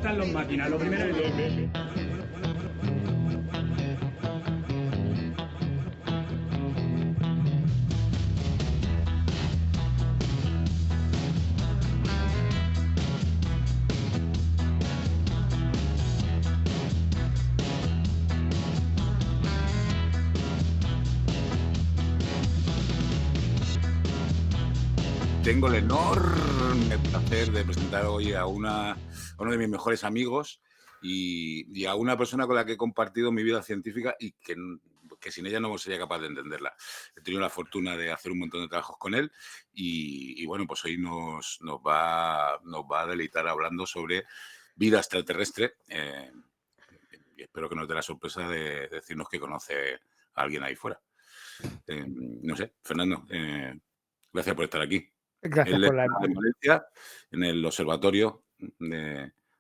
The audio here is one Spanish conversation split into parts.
están los máquinas? Lo primero es... Tengo el enorme placer de presentar hoy a uno de mis mejores amigos y a una persona con la que he compartido mi vida científica y que sin ella no sería capaz de entenderla. He tenido la fortuna de hacer un montón de trabajos con él y bueno, pues hoy nos va a deleitar hablando sobre vida extraterrestre y espero que nos dé la sorpresa de decirnos que conoce a alguien ahí fuera. No sé, Fernando, gracias por estar aquí. Gracias Él por la... está en Valencia, en el Observatorio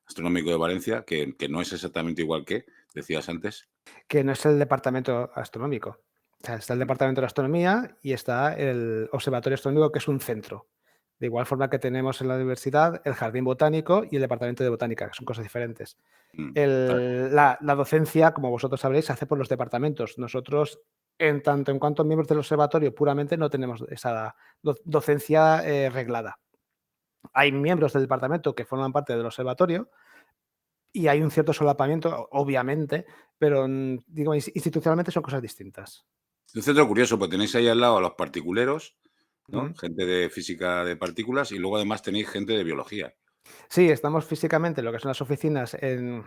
Astronómico de Valencia, que no es exactamente igual que decías antes. Que no es el departamento astronómico. O sea, está el departamento de astronomía y está el Observatorio Astronómico, que es un centro. De igual forma que tenemos en la universidad el Jardín Botánico y el Departamento de Botánica, que son cosas diferentes. La docencia, como vosotros sabréis, se hace por los departamentos. Nosotros, en tanto en cuanto miembros del observatorio puramente, no tenemos esa docencia reglada. Hay miembros del departamento que forman parte del observatorio y hay un cierto solapamiento, obviamente, pero digo, institucionalmente son cosas distintas. Es un centro curioso, porque tenéis ahí al lado a los particuleros, ¿no? Mm. Gente de física de partículas y luego además tenéis gente de biología. Sí, estamos físicamente en lo que son las oficinas en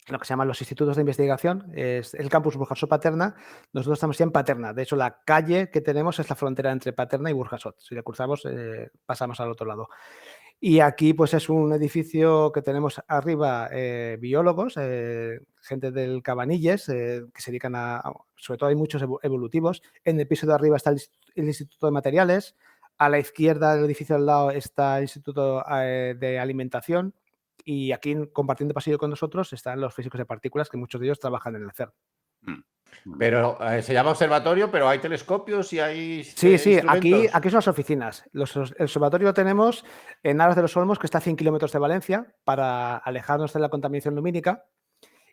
lo que se llaman los institutos de investigación, es el campus Burjasot Paterna. Nosotros estamos ya en Paterna. De hecho, la calle que tenemos es la frontera entre Paterna y Burjasot. Si la cruzamos, pasamos al otro lado. Y aquí, pues, es un edificio que tenemos arriba biólogos, gente del Cabanilles, que se dedican sobre todo hay muchos evolutivos. En el piso de arriba está el Instituto de Materiales. A la izquierda del edificio al lado está el Instituto de Alimentación. Y aquí, compartiendo pasillo con nosotros, están los físicos de partículas, que muchos de ellos trabajan en el CERN. Pero se llama observatorio, pero hay telescopios y hay Sí, instrumentos. aquí son las oficinas. El observatorio lo tenemos en Aras de los Olmos, que está a 100 kilómetros de Valencia, para alejarnos de la contaminación lumínica.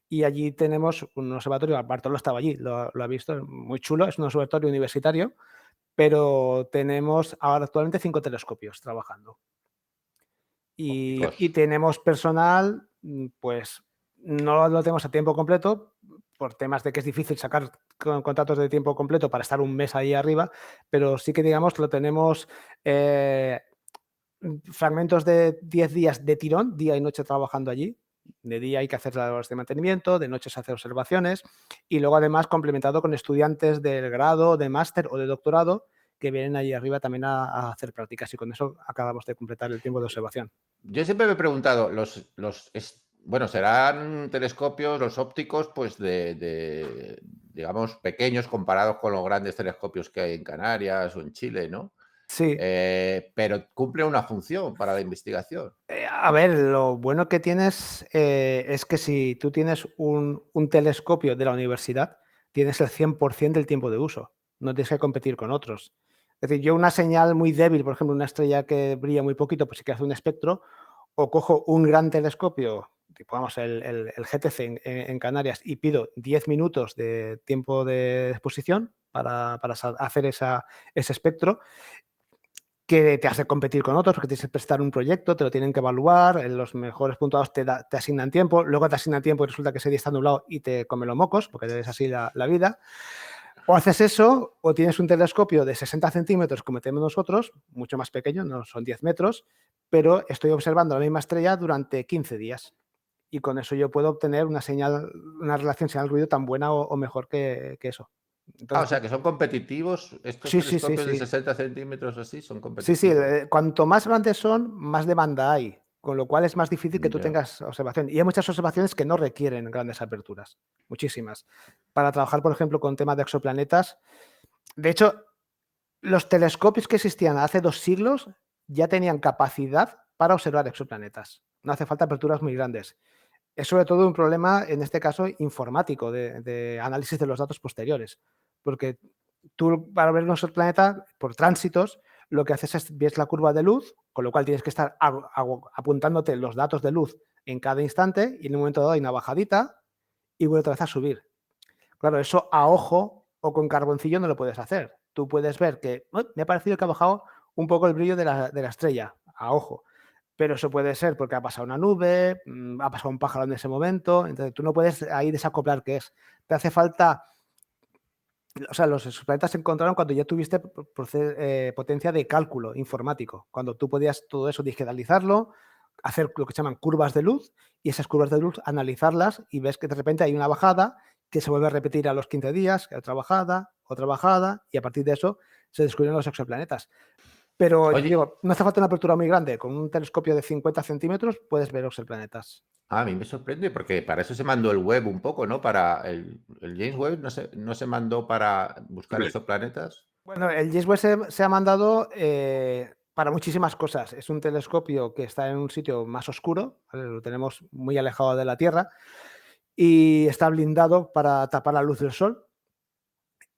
Y allí tenemos un observatorio, Bartolo estaba allí, lo ha visto, muy chulo, es un observatorio universitario, pero tenemos ahora actualmente 5 telescopios trabajando. Y tenemos personal, pues no lo tenemos a tiempo completo, por temas de que es difícil sacar contratos de tiempo completo para estar un mes ahí arriba, pero sí que, digamos, lo tenemos fragmentos de 10 días de tirón, día y noche trabajando allí. De día hay que hacer labores de mantenimiento, de noche se hace observaciones y luego además complementado con estudiantes del grado, de máster o de doctorado que vienen ahí arriba también a hacer prácticas y con eso acabamos de completar el tiempo de observación. Yo siempre me he preguntado, bueno, serán telescopios, los ópticos, pues digamos, pequeños comparados con los grandes telescopios que hay en Canarias o en Chile, ¿no? Sí. Pero cumple una función para la investigación. A ver, lo bueno que tienes es que si tú tienes un telescopio de la universidad, tienes el 100% del tiempo de uso. No tienes que competir con otros. Es decir, yo una señal muy débil, por ejemplo, una estrella que brilla muy poquito, pues sí que hace un espectro, o cojo un gran telescopio, tipo, vamos, el GTC en Canarias, y pido 10 minutos de tiempo de exposición para hacer ese espectro, que te hace competir con otros, porque tienes que prestar un proyecto, te lo tienen que evaluar, en los mejores puntuados te asignan tiempo, luego te asignan tiempo y resulta que ese día está nublado y te come los mocos, porque es así la vida. O haces eso, o tienes un telescopio de 60 centímetros como tenemos nosotros, mucho más pequeño, no son 10 metros, pero estoy observando la misma estrella durante 15 días. Y con eso yo puedo obtener una relación señal-ruido tan buena o mejor que eso. Entonces, o sea, que son competitivos. Estos sí, telescopios de sí. 60 centímetros así son Sí, competitivos. cuanto más grandes son, más demanda hay, con lo cual es más difícil que tú tengas observación. Y hay muchas observaciones que no requieren grandes aperturas, muchísimas. Para trabajar, por ejemplo, con temas de exoplanetas. De hecho, los telescopios que existían hace 2 siglos ya tenían capacidad para observar exoplanetas. No hace falta aperturas muy grandes. Es sobre todo un problema, en este caso, informático, de análisis de los datos posteriores. Porque tú, para ver un exoplaneta, por tránsitos, lo que haces es ves la curva de luz, con lo cual tienes que estar apuntándote los datos de luz en cada instante y en un momento dado hay una bajadita y vuelve otra vez a subir. Claro, eso a ojo o con carboncillo no lo puedes hacer. Tú puedes ver que me ha parecido que ha bajado un poco el brillo de la estrella, a ojo. Pero eso puede ser porque ha pasado una nube, ha pasado un pájaro en ese momento, entonces tú no puedes ahí desacoplar qué es. Te hace falta, o sea, los exoplanetas se encontraron cuando ya tuviste potencia de cálculo informático, cuando tú podías todo eso digitalizarlo, hacer lo que se llaman curvas de luz y esas curvas de luz analizarlas y ves que de repente hay una bajada que se vuelve a repetir a los 15 días, otra bajada y a partir de eso se descubrieron los exoplanetas. Pero Oye, digo, no hace falta una apertura muy grande. Con un telescopio de 50 centímetros puedes ver exoplanetas. a mí me sorprende porque para eso se mandó el Webb un poco, ¿no? Para el James Webb no se mandó para buscar Hombre, exoplanetas. Bueno, el James Webb se ha mandado para muchísimas cosas. Es un telescopio que está en un sitio más oscuro, ¿vale? Lo tenemos muy alejado de la Tierra y está blindado para tapar la luz del sol.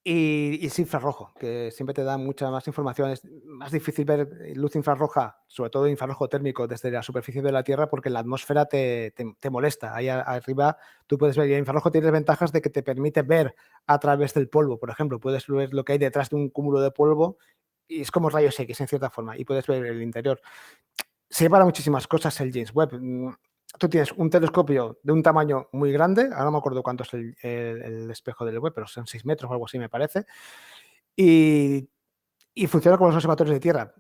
Y es infrarrojo, que siempre te da mucha más información. Es más difícil ver luz infrarroja, sobre todo infrarrojo térmico, desde la superficie de la Tierra porque la atmósfera te molesta. Ahí arriba tú puedes ver, y el infrarrojo tiene ventajas de que te permite ver a través del polvo. Por ejemplo, puedes ver lo que hay detrás de un cúmulo de polvo y es como rayos X en cierta forma y puedes ver el interior. Sirve para muchísimas cosas el James Webb. Tú tienes un telescopio de un tamaño muy grande, ahora no me acuerdo cuánto es el espejo del Webb, pero son 6 metros o algo así me parece, y funciona como los observatorios de Tierra.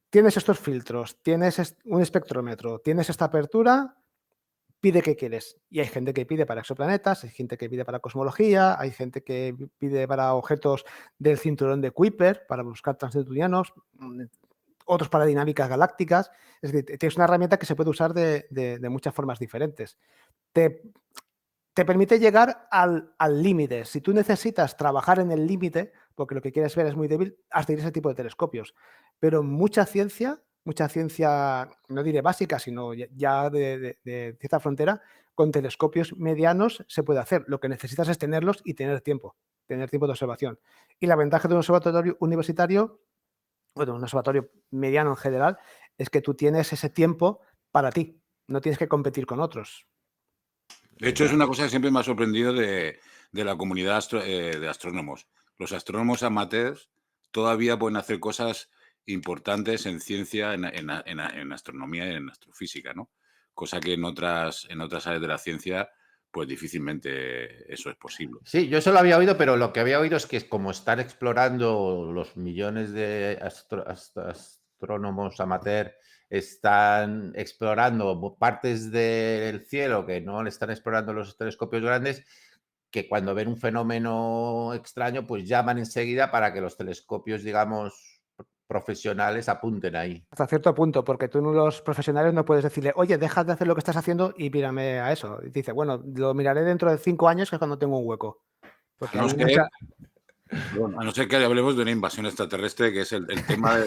Tienes estos filtros, tienes un espectrómetro, tienes esta apertura, pide qué quieres. Y hay gente que pide para exoplanetas, hay gente que pide para cosmología, hay gente que pide para objetos del cinturón de Kuiper, para buscar transneptunianos, otros para dinámicas galácticas. Es decir, tienes una herramienta que se puede usar de muchas formas diferentes. Te permite llegar al límite. Si tú necesitas trabajar en el límite, porque lo que quieres ver es muy débil, has de ir a ese tipo de telescopios. Pero mucha ciencia, no diré básica, sino ya de cierta frontera, con telescopios medianos se puede hacer. Lo que necesitas es tenerlos y tener tiempo de observación. Y la ventaja de un observatorio universitario, bueno, un observatorio mediano en general, es que tú tienes ese tiempo para ti, no tienes que competir con otros. de hecho, es una cosa que siempre me ha sorprendido de la comunidad de astrónomos. Los astrónomos amateurs todavía pueden hacer cosas importantes en ciencia, en astronomía y en astrofísica, ¿no? Cosa que en otras áreas de la ciencia, pues difícilmente eso es posible. Sí, yo eso lo había oído, pero lo que había oído es que como están explorando los millones de astrónomos amateur, están explorando partes del cielo que no le están explorando los telescopios grandes, que cuando ven un fenómeno extraño, pues llaman enseguida para que los telescopios, digamos, profesionales apunten ahí. Hasta cierto punto, porque tú los profesionales no puedes decirle, oye, deja de hacer lo que estás haciendo y mírame a eso. Y dice, bueno, lo miraré dentro de 5 años, que es cuando tengo un hueco. Porque hay mucha... Bueno, a no ser que hablemos de una invasión extraterrestre, que es el tema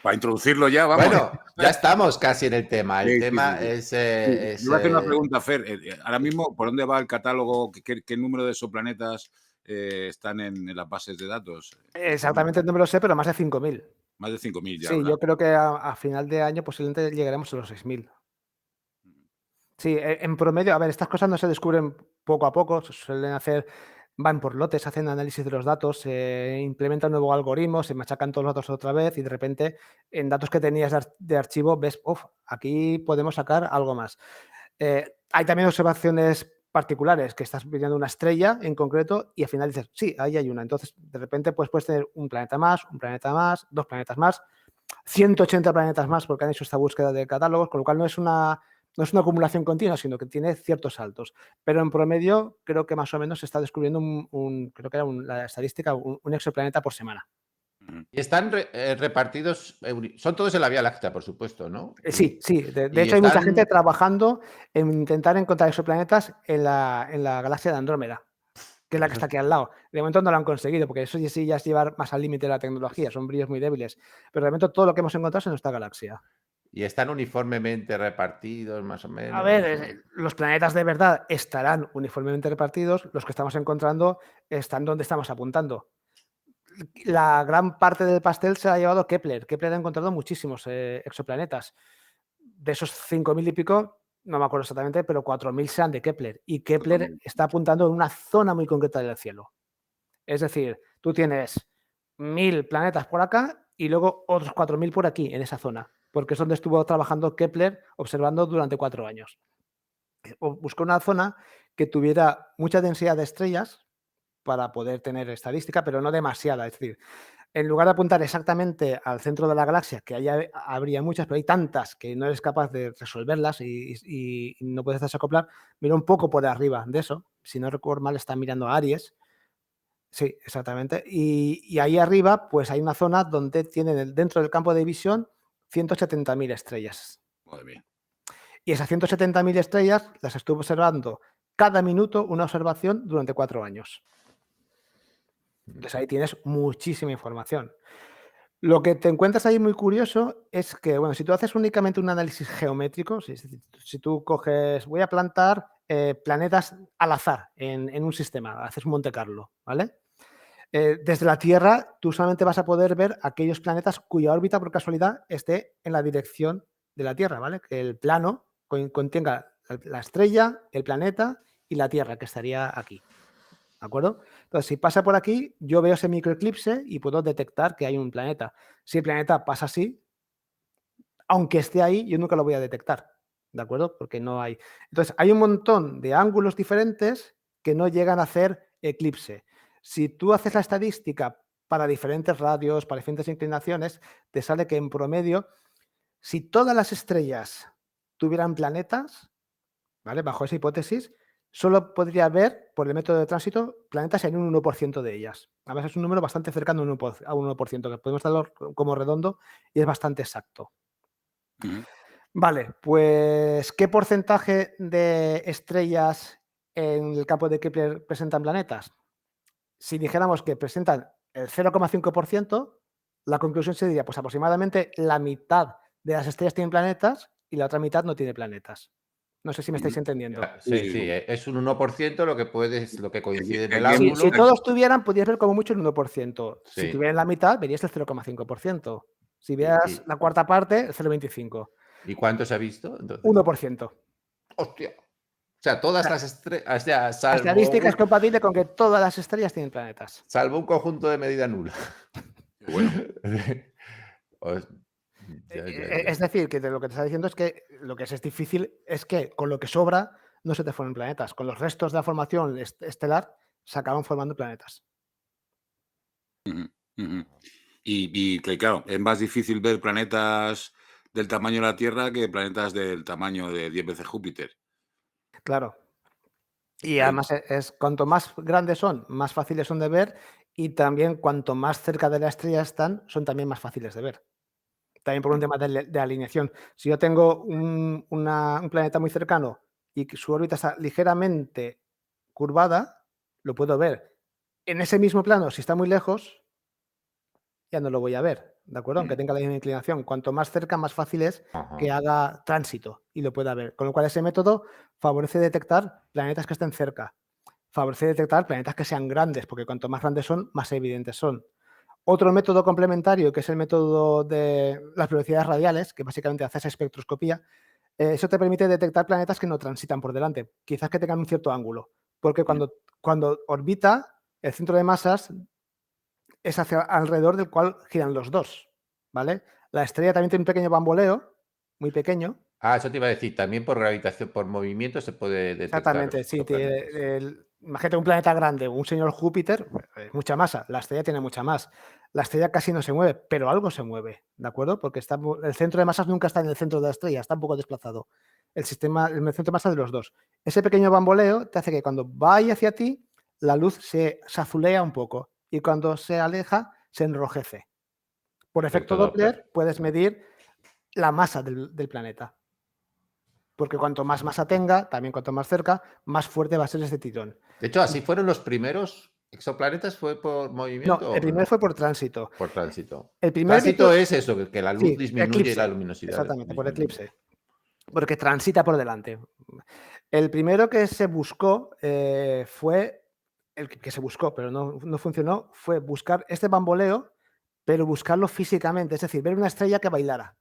para introducirlo ya, vamos. Bueno, ya estamos casi en el tema. El Sí, tema sí. es... Yo voy a hacer una pregunta, Fer. Ahora mismo, ¿por dónde va el catálogo? ¿Qué número de exoplanetas están en las bases de datos? Exactamente no me lo sé, pero más de 5.000. Más de 5.000 ya, Sí, ¿verdad? yo creo que a final de año posiblemente llegaremos a los 6.000. Sí, en promedio, a ver, estas cosas no se descubren poco a poco, se suelen hacer, van por lotes, hacen análisis de los datos, se implementa un nuevo algoritmo, se machacan todos los datos otra vez y de repente en datos que tenías de archivo ves, aquí podemos sacar algo más. Hay también observaciones particulares, que estás viendo una estrella en concreto y al final dices, sí, ahí hay una. Entonces, de repente pues, puedes tener un planeta más, 2 planetas más, 180 planetas más porque han hecho esta búsqueda de catálogos, con lo cual no es una acumulación continua, sino que tiene ciertos saltos. Pero en promedio creo que más o menos se está descubriendo creo que era la estadística, un exoplaneta por semana. Y están repartidos, son todos en la Vía Láctea, por supuesto, ¿no? Sí. De y hecho, hay mucha están- gente trabajando en intentar encontrar exoplanetas en la galaxia de Andrómeda, que es la que está aquí al lado. De momento no lo han conseguido, porque eso sí ya es llevar más al límite de la tecnología, son brillos muy débiles. Pero de momento todo lo que hemos encontrado es en nuestra galaxia. Y están uniformemente repartidos, más o A menos. ver, los planetas de verdad estarán uniformemente repartidos, los que estamos encontrando están donde estamos apuntando. La gran parte del pastel se ha llevado Kepler. Kepler ha encontrado muchísimos exoplanetas. De esos 5.000 y pico, no me acuerdo exactamente, pero 4.000 sean de Kepler. Y Kepler 4.000. está apuntando en una zona muy concreta del cielo. Es decir, tú tienes 1.000 planetas por acá y luego otros 4.000 por aquí, en esa zona, porque es donde estuvo trabajando Kepler observando durante 4 años. Buscó una zona que tuviera mucha densidad de estrellas para poder tener estadística, pero no demasiada. Es decir, en lugar de apuntar exactamente al centro de la galaxia, que allá habría muchas, pero hay tantas que no eres capaz de resolverlas y no puedes desacoplar, mira un poco por arriba de eso. Si no recuerdo mal, está mirando a Aries. Sí, exactamente. Y ahí arriba, pues hay una zona donde tienen dentro del campo de visión 170.000 estrellas. Madre mía. Y esas 170.000 estrellas las estuvo observando cada minuto una observación durante 4 años. Entonces ahí tienes muchísima información. Lo que te encuentras ahí muy curioso es que, bueno, si tú haces únicamente un análisis geométrico, si tú coges, voy a plantar planetas al azar en un sistema, haces un Monte Carlo, ¿vale? Desde la Tierra tú solamente vas a poder ver aquellos planetas cuya órbita por casualidad esté en la dirección de la Tierra, ¿vale? Que el plano contenga la estrella, el planeta y la Tierra, que estaría aquí. ¿De acuerdo? Entonces, si pasa por aquí, yo veo ese microeclipse y puedo detectar que hay un planeta. Si el planeta pasa así, aunque esté ahí, yo nunca lo voy a detectar. ¿De acuerdo? Porque no hay. Entonces, hay un montón de ángulos diferentes que no llegan a hacer eclipse. Si tú haces la estadística para diferentes radios, para diferentes inclinaciones, te sale que en promedio, si todas las estrellas tuvieran planetas, ¿vale? Bajo esa hipótesis, solo podría haber, por el método de tránsito, planetas en un 1% de ellas. Además, es un número bastante cercano a un 1%, que podemos darlo como redondo y es bastante exacto. Ujú. Vale, pues ¿qué porcentaje de estrellas en el campo de Kepler presentan planetas? Si dijéramos que presentan el 0,5%, la conclusión sería, pues aproximadamente la mitad de las estrellas tienen planetas y la otra mitad no tiene planetas. No sé si me estáis Ujú. entendiendo. Sí, Sí, sí, sí, sí. es un 1% lo que coincide en el aquí Si ángulo. todos tuvieran, podrías ver como mucho el 1%. Si Sí. tuvieran la mitad, verías el 0,5%. Si ¿Y, vieras y, la cuarta parte, el 0,25%. y cuánto se ha visto entonces? 1%. ¡Hostia! O sea, todas las estrellas, o sea, La estadística es compatible con que todas las estrellas tienen planetas. salvo un conjunto de medida nula. Qué bueno. Os- ya. Es decir, que lo que te está diciendo es que lo que es difícil es que con lo que sobra no se te formen planetas. Con los restos de la formación estelar se acaban formando planetas. Ujú, ujú. Y que claro, es más difícil ver planetas del tamaño de la Tierra que planetas del tamaño de 10 veces Júpiter. Claro. Y Eh, además cuanto más grandes son, más fáciles son de ver y también cuanto más cerca de la estrella están, son también más fáciles de ver. También por un tema de alineación. Si yo tengo un planeta muy cercano y que su órbita está ligeramente curvada, lo puedo ver. En ese mismo plano, si está muy lejos, ya no lo voy a ver, ¿de acuerdo? Aunque Ujú. tenga la misma inclinación. Cuanto más cerca, más fácil es que Ajá. haga tránsito y lo pueda ver. Con lo cual, ese método favorece detectar planetas que estén cerca. Favorece detectar planetas que sean grandes, porque cuanto más grandes son, más evidentes son. Otro método complementario, que es el método de las velocidades radiales, que básicamente hace esa espectroscopía, eso te permite detectar planetas que no transitan por delante, quizás que tengan un cierto ángulo, porque cuando orbita, el centro de masas es hacia alrededor del cual giran los dos, ¿vale? La estrella también tiene un pequeño bamboleo, muy pequeño. Ah, eso te iba a decir, también por gravitación, por movimiento se puede detectar Exactamente, sí. los planetas. Imagínate un planeta grande, un señor Júpiter, mucha masa. La estrella tiene mucha más. La estrella casi no se mueve, pero algo se mueve, ¿de acuerdo? Porque el centro de masas nunca está en el centro de la estrella, está un poco desplazado. El centro de masa de los dos. Ese pequeño bamboleo te hace que cuando vaya hacia ti, la luz se azulea un poco y cuando se aleja, se enrojece. Por efecto Efecto Doppler. Doppler, puedes medir la masa del planeta. Porque cuanto más masa tenga, también cuanto más cerca, más fuerte va a ser ese tirón. De hecho, así fueron los primeros exoplanetas, ¿fue por No, movimiento el o primero no? fue por tránsito. Por tránsito. El primer Tránsito método, es eso, que la luz sí, disminuye, la eclipse, luminosidad exactamente, por disminuye. eclipse, porque transita por delante. El primero que se buscó fue, el que se buscó, pero no funcionó, fue buscar este bamboleo, pero buscarlo físicamente, es decir, ver una estrella que bailara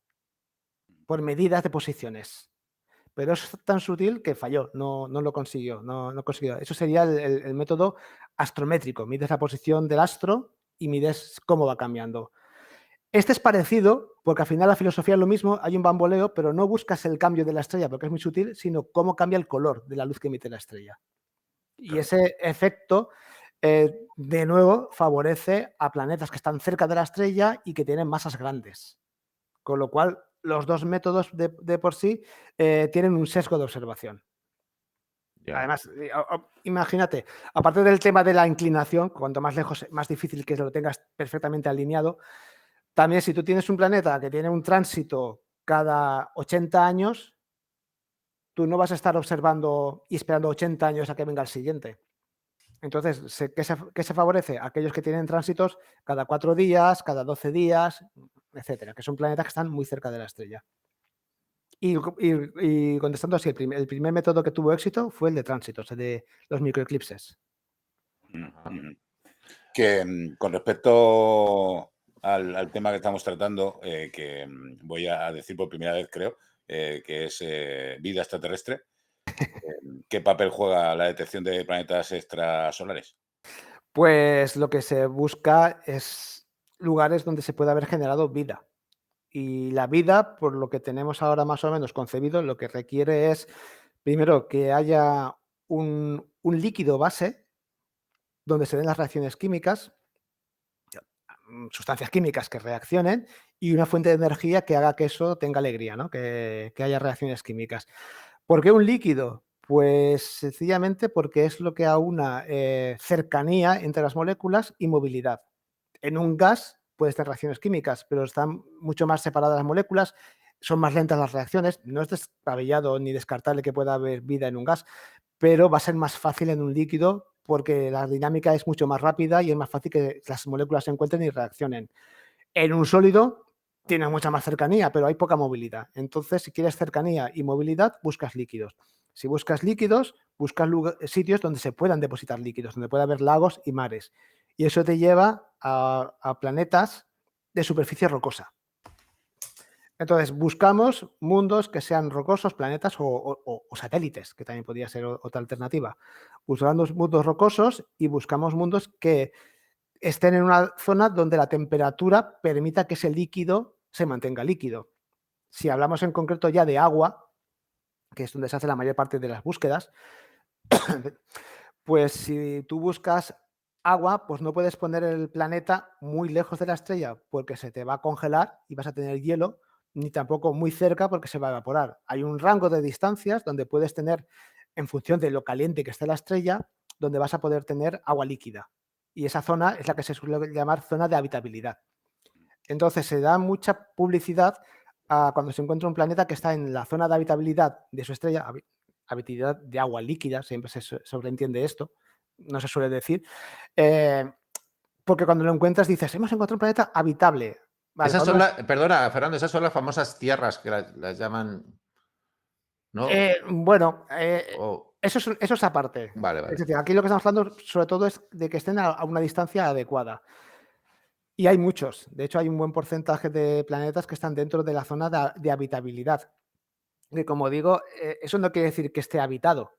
por medidas de posiciones. pero es tan sutil que falló, no lo consiguió, no consiguió. Eso sería el método astrométrico. Mides la posición del astro y mides cómo va cambiando. Este es parecido porque al final la filosofía es lo mismo, hay un bamboleo, pero no buscas el cambio de la estrella porque es muy sutil, sino cómo cambia el color de la luz que emite la estrella. Y Claro. ese efecto, de nuevo, favorece a planetas que están cerca de la estrella y que tienen masas grandes. Con lo cual, los dos métodos de por sí tienen un sesgo de observación. Ya. Además, imagínate, aparte del tema de la inclinación, cuanto más lejos, más difícil que lo tengas perfectamente alineado, también si tú tienes un planeta que tiene un tránsito cada 80 años, tú no vas a estar observando y esperando 80 años a que venga el siguiente. Entonces, ¿qué se favorece? Aquellos que tienen tránsitos cada 4 días, cada 12 días, etcétera, que son planetas que están muy cerca de la estrella. Y contestando así, el primer método que tuvo éxito fue el de tránsitos, el de los microeclipses. Que con respecto al tema que estamos tratando, que voy a decir por primera vez, creo, que es vida extraterrestre, ¿qué papel juega la detección de planetas extrasolares? Pues lo que se busca es lugares donde se pueda haber generado vida. Y la vida, por lo que tenemos ahora más o menos concebido, lo que requiere es, primero, que haya un líquido base donde se den las reacciones químicas, sustancias químicas que reaccionen y una fuente de energía que haga que eso tenga alegría, ¿no? Que haya reacciones químicas. ¿Por qué un líquido? Pues sencillamente porque es lo que aúna cercanía entre las moléculas y movilidad. En un gas puedes tener reacciones químicas, pero están mucho más separadas las moléculas, son más lentas las reacciones. No es descabellado ni descartable que pueda haber vida en un gas, pero va a ser más fácil en un líquido porque la dinámica es mucho más rápida y es más fácil que las moléculas se encuentren y reaccionen. En un sólido tiene mucha más cercanía, pero hay poca movilidad. Entonces, si quieres cercanía y movilidad, buscas líquidos. Si buscas líquidos, buscas sitios donde se puedan depositar líquidos, donde pueda haber lagos y mares. Y eso te lleva a planetas de superficie rocosa. Entonces, buscamos mundos que sean rocosos, planetas o satélites, que también podría ser otra alternativa. Buscamos mundos rocosos y buscamos mundos que estén en una zona donde la temperatura permita que ese líquido se mantenga líquido. Si hablamos en concreto ya de agua, que es donde se hace la mayor parte de las búsquedas, pues si tú buscas agua, pues no puedes poner el planeta muy lejos de la estrella porque se te va a congelar y vas a tener hielo, ni tampoco muy cerca porque se va a evaporar. Hay un rango de distancias donde puedes tener, en función de lo caliente que esté la estrella, donde vas a poder tener agua líquida. Y esa zona es la que se suele llamar zona de habitabilidad. Entonces se da mucha publicidad a cuando se encuentra un planeta que está en la zona de habitabilidad de su estrella, habitabilidad de agua líquida, siempre se sobreentiende esto, no se suele decir, porque cuando lo encuentras dices, hemos encontrado un planeta habitable. Vale, Esas son perdona, Fernando, esas son las famosas tierras que las llaman, ¿no? Bueno, O- eso es aparte. Vale, Es vale. decir, aquí lo que estamos hablando sobre todo es de que estén a una distancia adecuada. Y hay muchos. De hecho, hay un buen porcentaje de planetas que están dentro de la zona de habitabilidad. Y como digo, eso no quiere decir que esté habitado,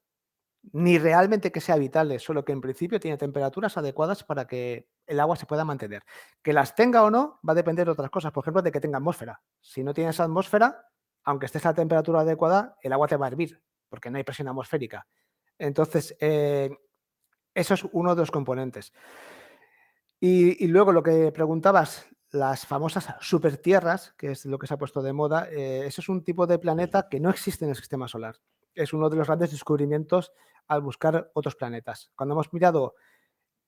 ni realmente que sea habitable, solo que en principio tiene temperaturas adecuadas para que el agua se pueda mantener. Que las tenga o no va a depender de otras cosas, por ejemplo, de que tenga atmósfera. Si no tienes atmósfera, aunque estés a la temperatura adecuada, el agua te va a hervir, porque no hay presión atmosférica. Entonces, eso es uno de los componentes. Y luego lo que preguntabas, las famosas supertierras, que es lo que se ha puesto de moda, eso es un tipo de planeta que no existe en el sistema solar. Es uno de los grandes descubrimientos al buscar otros planetas. Cuando hemos mirado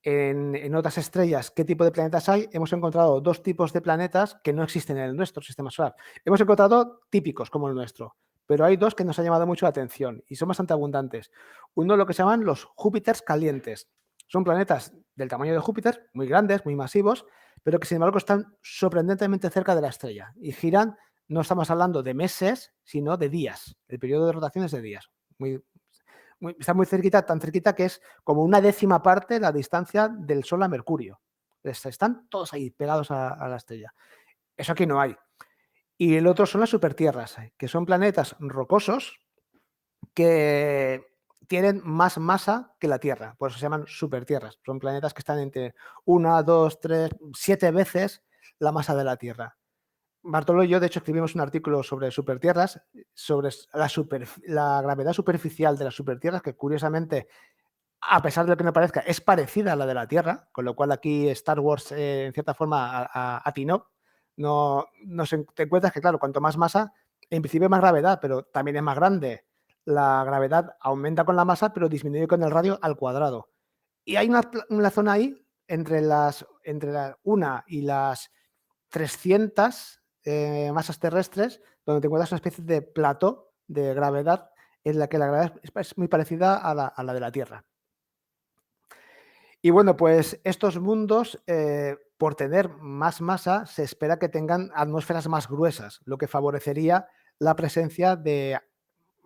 en otras estrellas qué tipo de planetas hay, hemos encontrado dos tipos de planetas que no existen en nuestro sistema solar. Hemos encontrado típicos como el nuestro, pero hay dos que nos han llamado mucho la atención y son bastante abundantes. Uno lo que se llaman los Júpiters calientes. Son planetas del tamaño de Júpiter, muy grandes, muy masivos, pero que sin embargo están sorprendentemente cerca de la estrella y giran, no estamos hablando de meses, sino de días. El periodo de rotación es de días. Está muy cerquita, tan cerquita que es como una décima parte la distancia del Sol a Mercurio. Están todos ahí pegados a la estrella. Eso aquí no hay. Y el otro son las supertierras, que son planetas rocosos que tienen más masa que la Tierra, por eso se llaman supertierras. Son planetas que están entre 1, 2, 3, 7 veces la masa de la Tierra. Bartolo y yo, de hecho, escribimos un artículo sobre supertierras, sobre la gravedad superficial de las supertierras, que curiosamente, a pesar de lo que me parezca, es parecida a la de la Tierra, con lo cual aquí Star Wars, en cierta forma, atinó. Te encuentras que, claro, cuanto más masa, en principio hay más gravedad, pero también es más grande. La gravedad aumenta con la masa, pero disminuye con el radio al cuadrado. Y hay una zona ahí entre la 1 y las 300 masas terrestres, donde te encuentras una especie de plató de gravedad en la que la gravedad es muy parecida a la de la Tierra. Y bueno, pues estos mundos, por tener más masa, se espera que tengan atmósferas más gruesas, lo que favorecería la presencia de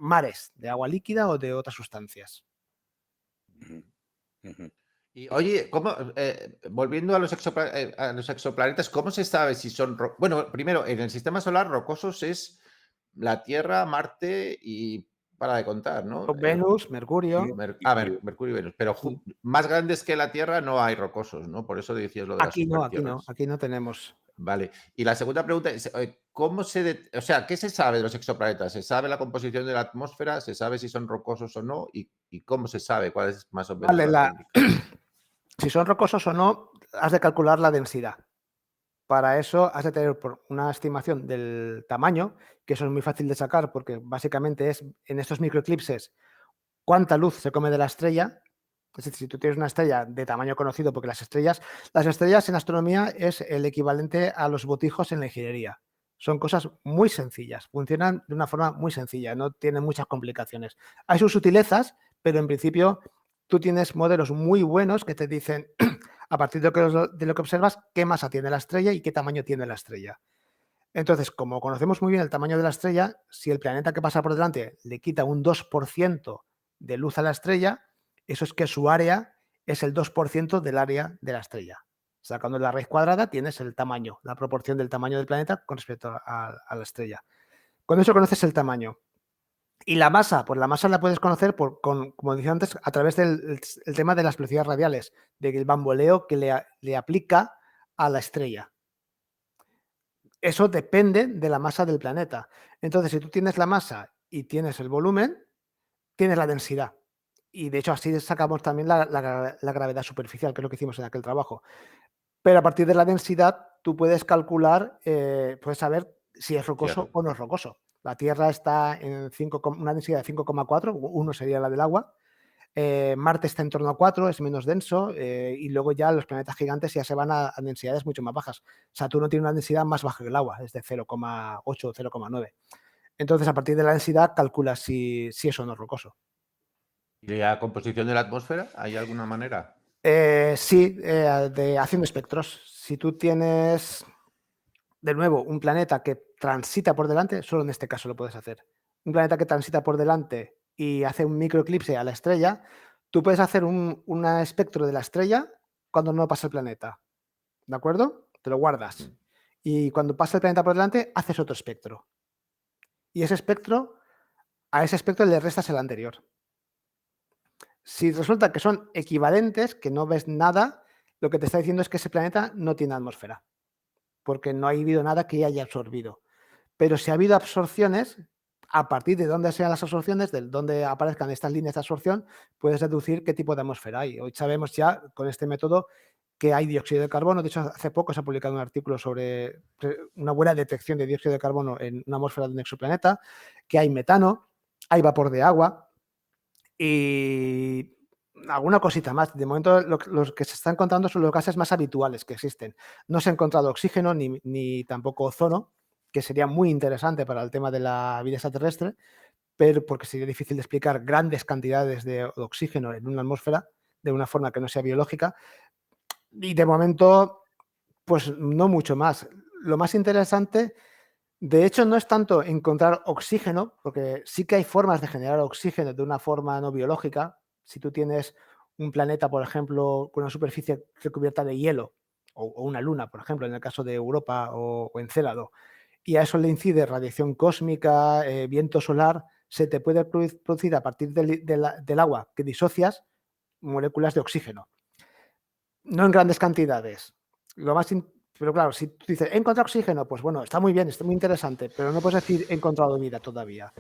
mares, de agua líquida o de otras sustancias. Ujú, ujú. Y oye, volviendo a los exoplanetas, ¿cómo se sabe si son... Bueno, primero, en el sistema solar rocosos es la Tierra, Marte y para de contar, ¿no? Venus, Mercurio. Mercurio y Venus. Pero más grandes que la Tierra no hay rocosos, ¿no? Por eso decías lo de las supertierras. Aquí no tenemos. Vale. Y la segunda pregunta es, ¿qué se sabe de los exoplanetas? ¿Se sabe la composición de la atmósfera? ¿Se sabe si son rocosos o no? ¿Y cómo se sabe? ¿Cuál es más o menos la técnica? Si son rocosos o no, has de calcular la densidad. Para eso has de tener una estimación del tamaño, que eso es muy fácil de sacar porque básicamente es en estos microeclipses cuánta luz se come de la estrella. Es decir, si tú tienes una estrella de tamaño conocido, porque las estrellas en astronomía es el equivalente a los botijos en la ingeniería. Son cosas muy sencillas, funcionan de una forma muy sencilla, no tienen muchas complicaciones. Hay sus sutilezas, pero en principio tú tienes modelos muy buenos que te dicen, a partir de lo que observas, qué masa tiene la estrella y qué tamaño tiene la estrella. Entonces, como conocemos muy bien el tamaño de la estrella, si el planeta que pasa por delante le quita un 2% de luz a la estrella, eso es que su área es el 2% del área de la estrella. Sacando la raíz cuadrada tienes el tamaño, la proporción del tamaño del planeta con respecto a la estrella. Con eso conoces el tamaño. Y la masa, pues la masa la puedes conocer como decía antes, a través del tema de las velocidades radiales, del bamboleo que le aplica a la estrella. Eso depende de la masa del planeta. Entonces, si tú tienes la masa y tienes el volumen, tienes la densidad. Y de hecho así sacamos también la gravedad superficial, que es lo que hicimos en aquel trabajo. Pero a partir de la densidad tú puedes calcular, puedes saber si es rocoso o no es rocoso. La Tierra está en una densidad de 5,4, 1 sería la del agua. Marte está en torno a 4, es menos denso, y luego ya los planetas gigantes ya se van a densidades mucho más bajas. Saturno tiene una densidad más baja que el agua, es de 0,8 o 0,9. Entonces, a partir de la densidad calculas si es o no rocoso. ¿Y la composición de la atmósfera? ¿Hay alguna manera? Sí, haciendo espectros. Si tú tienes, de nuevo, un planeta que transita por delante, solo en este caso lo puedes hacer. Un planeta que transita por delante y hace un microeclipse a la estrella, tú puedes hacer un espectro de la estrella cuando no pasa el planeta. ¿De acuerdo? Te lo guardas. Y cuando pasa el planeta por delante, haces otro espectro. Y a ese espectro le restas el anterior. Si resulta que son equivalentes, que no ves nada, lo que te está diciendo es que ese planeta no tiene atmósfera, porque no ha habido nada que haya absorbido. Pero si ha habido absorciones, a partir de dónde sean las absorciones, de dónde aparezcan estas líneas de absorción, puedes deducir qué tipo de atmósfera hay. Hoy sabemos ya con este método que hay dióxido de carbono. De hecho, hace poco se ha publicado un artículo sobre una buena detección de dióxido de carbono en una atmósfera de un exoplaneta, que hay metano, hay vapor de agua y alguna cosita más. De momento, los que se están encontrando son los gases más habituales que existen. No se ha encontrado oxígeno ni tampoco ozono, que sería muy interesante para el tema de la vida extraterrestre, pero porque sería difícil de explicar grandes cantidades de oxígeno en una atmósfera de una forma que no sea biológica. Y de momento, pues no mucho más. Lo más interesante, de hecho, no es tanto encontrar oxígeno, porque sí que hay formas de generar oxígeno de una forma no biológica. Si tú tienes un planeta, por ejemplo, con una superficie recubierta de hielo, o una luna, por ejemplo, en el caso de Europa o Encélado, y a eso le incide radiación cósmica, viento solar, se te puede producir a partir del agua que disocias moléculas de oxígeno. No en grandes cantidades. Pero claro, si tú dices, he encontrado oxígeno, pues bueno, está muy bien, está muy interesante, pero no puedes decir he encontrado vida todavía.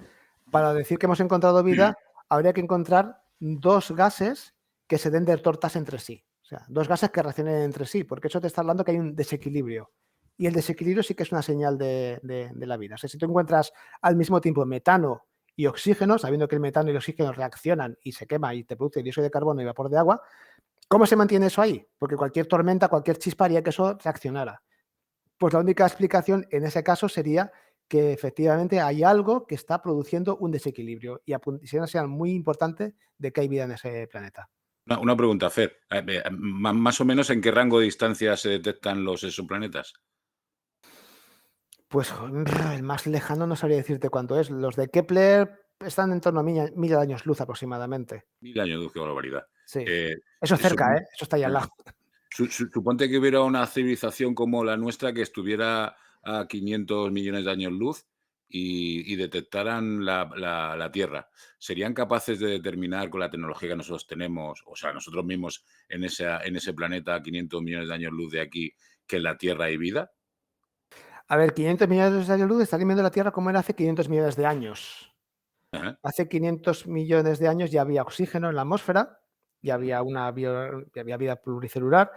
Para decir que hemos encontrado vida, habría que encontrar 2 gases que se den de tortas entre sí. O sea, 2 gases que reaccionen entre sí, porque eso te está hablando que hay un desequilibrio. Y el desequilibrio sí que es una señal de la vida. O sea, si tú encuentras al mismo tiempo metano y oxígeno, sabiendo que el metano y el oxígeno reaccionan y se quema y te produce dióxido de carbono y vapor de agua, ¿cómo se mantiene eso ahí? Porque cualquier tormenta, cualquier chispa haría que eso reaccionara. Pues la única explicación en ese caso sería que efectivamente hay algo que está produciendo un desequilibrio y sería muy importante de que hay vida en ese planeta. Una pregunta, Fer. Más o menos, ¿en qué rango de distancia se detectan los exoplanetas? Pues el más lejano no sabría decirte cuánto es. Los de Kepler están en torno a 1000 años luz aproximadamente. 1000 años luz, qué barbaridad. Sí. Eso es cerca, ¿eh? Eso está ahí al lado. Suponte que hubiera una civilización como la nuestra que estuviera a 500 millones de años luz y detectaran la Tierra. ¿Serían capaces de determinar con la tecnología que nosotros tenemos, o sea, nosotros mismos en ese planeta a 500 millones de años luz de aquí, que en la Tierra hay vida? A ver, 500 millones de años luz estarían viendo la Tierra como era hace 500 millones de años. Ajá. Hace 500 millones de años ya había oxígeno en la atmósfera, ya había vida pluricelular.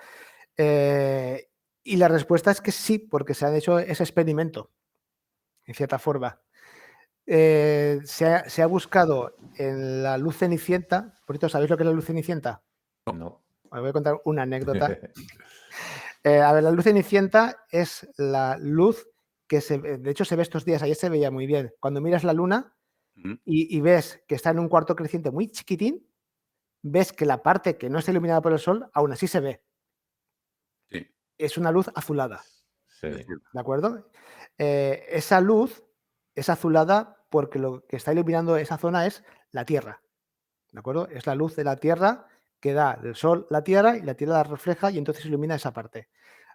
Y la respuesta es que sí, porque se ha hecho ese experimento, en cierta forma. Se ha buscado en la luz cenicienta. Por cierto, ¿sabéis lo que es la luz cenicienta? No. Os voy a contar una anécdota. A ver, la luz cenicienta es la luz que de hecho se ve estos días, ayer se veía muy bien. Cuando miras la luna y ves que está en un cuarto creciente muy chiquitín, ves que la parte que no está iluminada por el sol aún así se ve. Sí. Es una luz azulada. Sí. ¿De acuerdo? Esa luz es azulada porque lo que está iluminando esa zona es la Tierra. ¿De acuerdo? Es la luz de la Tierra que da del Sol la Tierra y la Tierra la refleja y entonces ilumina esa parte.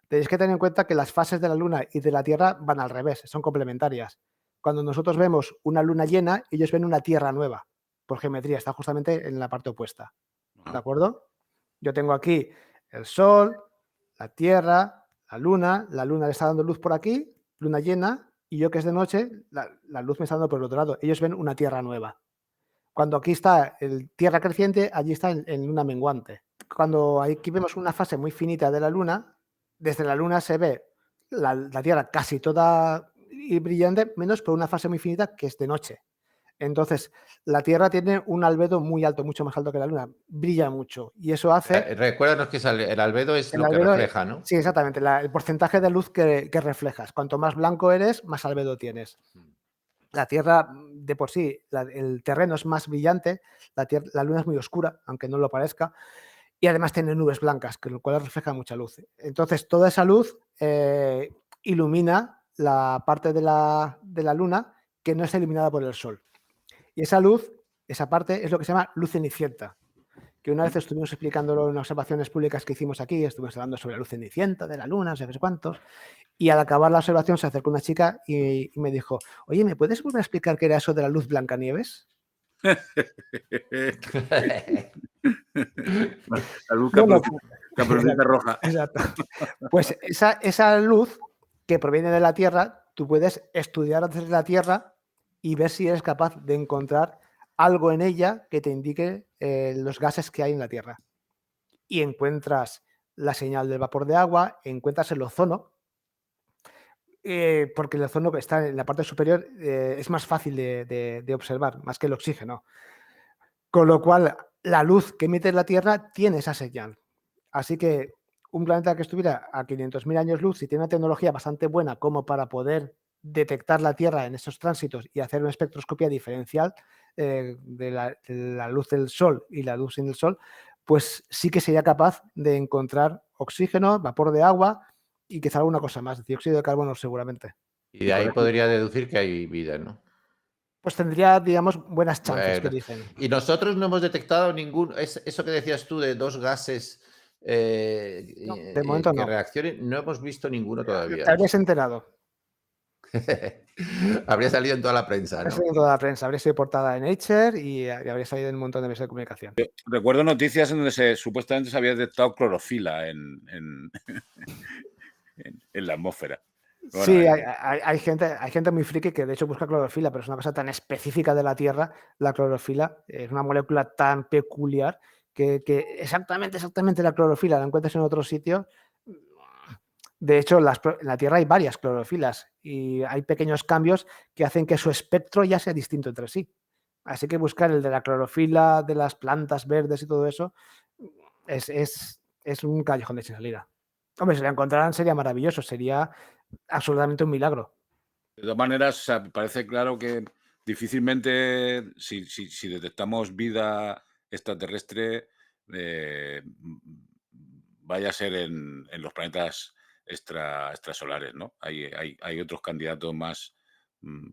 Tenéis que tener en cuenta que las fases de la Luna y de la Tierra van al revés, son complementarias. Cuando nosotros vemos una luna llena, ellos ven una Tierra nueva. Por geometría, está justamente en la parte opuesta. ¿De acuerdo? Yo tengo aquí el Sol, la Tierra, la Luna le está dando luz por aquí, luna llena, y yo que es de noche, la luz me está dando por el otro lado. Ellos ven una Tierra nueva. Cuando aquí está el Tierra creciente, allí está en luna menguante. Cuando aquí vemos una fase muy finita de la Luna, desde la Luna se ve la Tierra casi toda brillante, menos por una fase muy finita que es de noche. Entonces, la Tierra tiene un albedo muy alto, mucho más alto que la Luna. Brilla mucho. Y eso hace... Recuérdanos que el albedo es lo que refleja, ¿no? Sí, exactamente. El porcentaje de luz que reflejas. Cuanto más blanco eres, más albedo tienes. La Tierra, de por sí, el terreno es más brillante. La Luna es muy oscura, aunque no lo parezca. Y además tiene nubes blancas, con lo cual refleja mucha luz. Entonces, toda esa luz ilumina la parte de la Luna que no está iluminada por el Sol. Y esa luz, esa parte, es lo que se llama luz cenicienta. Que una vez estuvimos explicándolo en observaciones públicas que hicimos aquí, estuvimos hablando sobre la luz cenicienta de la Luna, no sé cuántos, y al acabar la observación se acercó una chica y me dijo, oye, ¿me puedes volver a explicar qué era eso de la luz Blancanieves? La luz caperucita roja. Exacto. Pues esa luz que proviene de la Tierra, tú puedes estudiar desde la Tierra y ver si eres capaz de encontrar algo en ella que te indique los gases que hay en la Tierra. Y encuentras la señal del vapor de agua, encuentras el ozono, porque el ozono que está en la parte superior es más fácil de observar, más que el oxígeno. Con lo cual, la luz que emite la Tierra tiene esa señal. Así que un planeta que estuviera a 500.000 años luz, si tiene una tecnología bastante buena como para poder detectar la Tierra en esos tránsitos y hacer una espectroscopía diferencial de la luz del Sol y la luz sin el Sol, pues sí que sería capaz de encontrar oxígeno, vapor de agua y quizá alguna cosa más, dióxido de carbono seguramente. Y de ahí podría deducir que hay vida, ¿no? Pues tendría, digamos, buenas chances, que dicen. Y nosotros no hemos detectado eso que decías tú de 2 gases de momento que no. reaccionen, no hemos visto ninguno todavía. Te habrías enterado. Habría salido en toda la prensa, Habría ¿no? salido en toda la prensa, habría sido portada en Nature y habría salido en un montón de medios de comunicación. Recuerdo noticias en donde supuestamente se había detectado clorofila en la atmósfera. Bueno, Sí, hay gente muy friki que de hecho busca clorofila, pero es una cosa tan específica de la Tierra, la clorofila, es una molécula tan peculiar que exactamente la clorofila la encuentras en otro sitio. De hecho, en la Tierra hay varias clorofilas y hay pequeños cambios que hacen que su espectro ya sea distinto entre sí. Así que buscar el de la clorofila, de las plantas verdes y todo eso, es un callejón de sin salida. Hombre, si la encontraran sería maravilloso, sería absolutamente un milagro. de todas maneras, o sea, parece claro que difícilmente, si detectamos vida extraterrestre, vaya a ser en los planetas extrasolares, ¿no? Hay otros candidatos más. mm,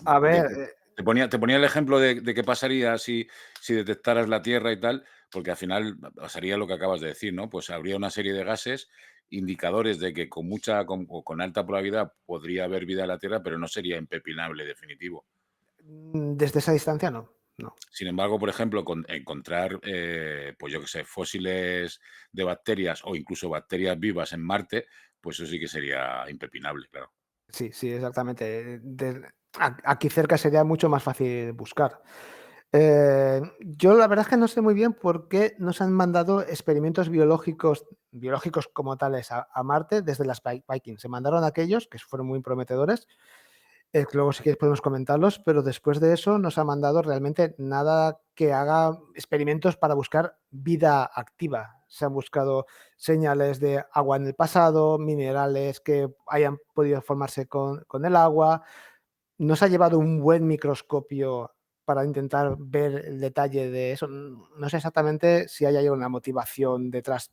A de- ver, te ponía el ejemplo de qué pasaría si detectaras la Tierra y tal, porque al final pasaría lo que acabas de decir, ¿no? Pues habría una serie de gases indicadores de que con alta probabilidad podría haber vida en la Tierra, pero no sería impepinable definitivo. desde esa distancia no. No. Sin embargo, por ejemplo, encontrar, pues yo qué sé, fósiles de bacterias o incluso bacterias vivas en Marte, pues eso sí que sería impepinable, claro. Sí, sí, exactamente. Aquí cerca sería mucho más fácil buscar. Yo la verdad es que no sé muy bien por qué nos han mandado experimentos biológicos como tales a Marte desde las Vikings. Se mandaron aquellos que fueron muy prometedores. Luego si quieres podemos comentarlos, pero después de eso nos ha mandado realmente nada que haga experimentos para buscar vida activa. Se han buscado señales de agua en el pasado, minerales que hayan podido formarse con el agua. Nos ha llevado un buen microscopio para intentar ver el detalle de eso. No sé exactamente si hay ahí una motivación detrás,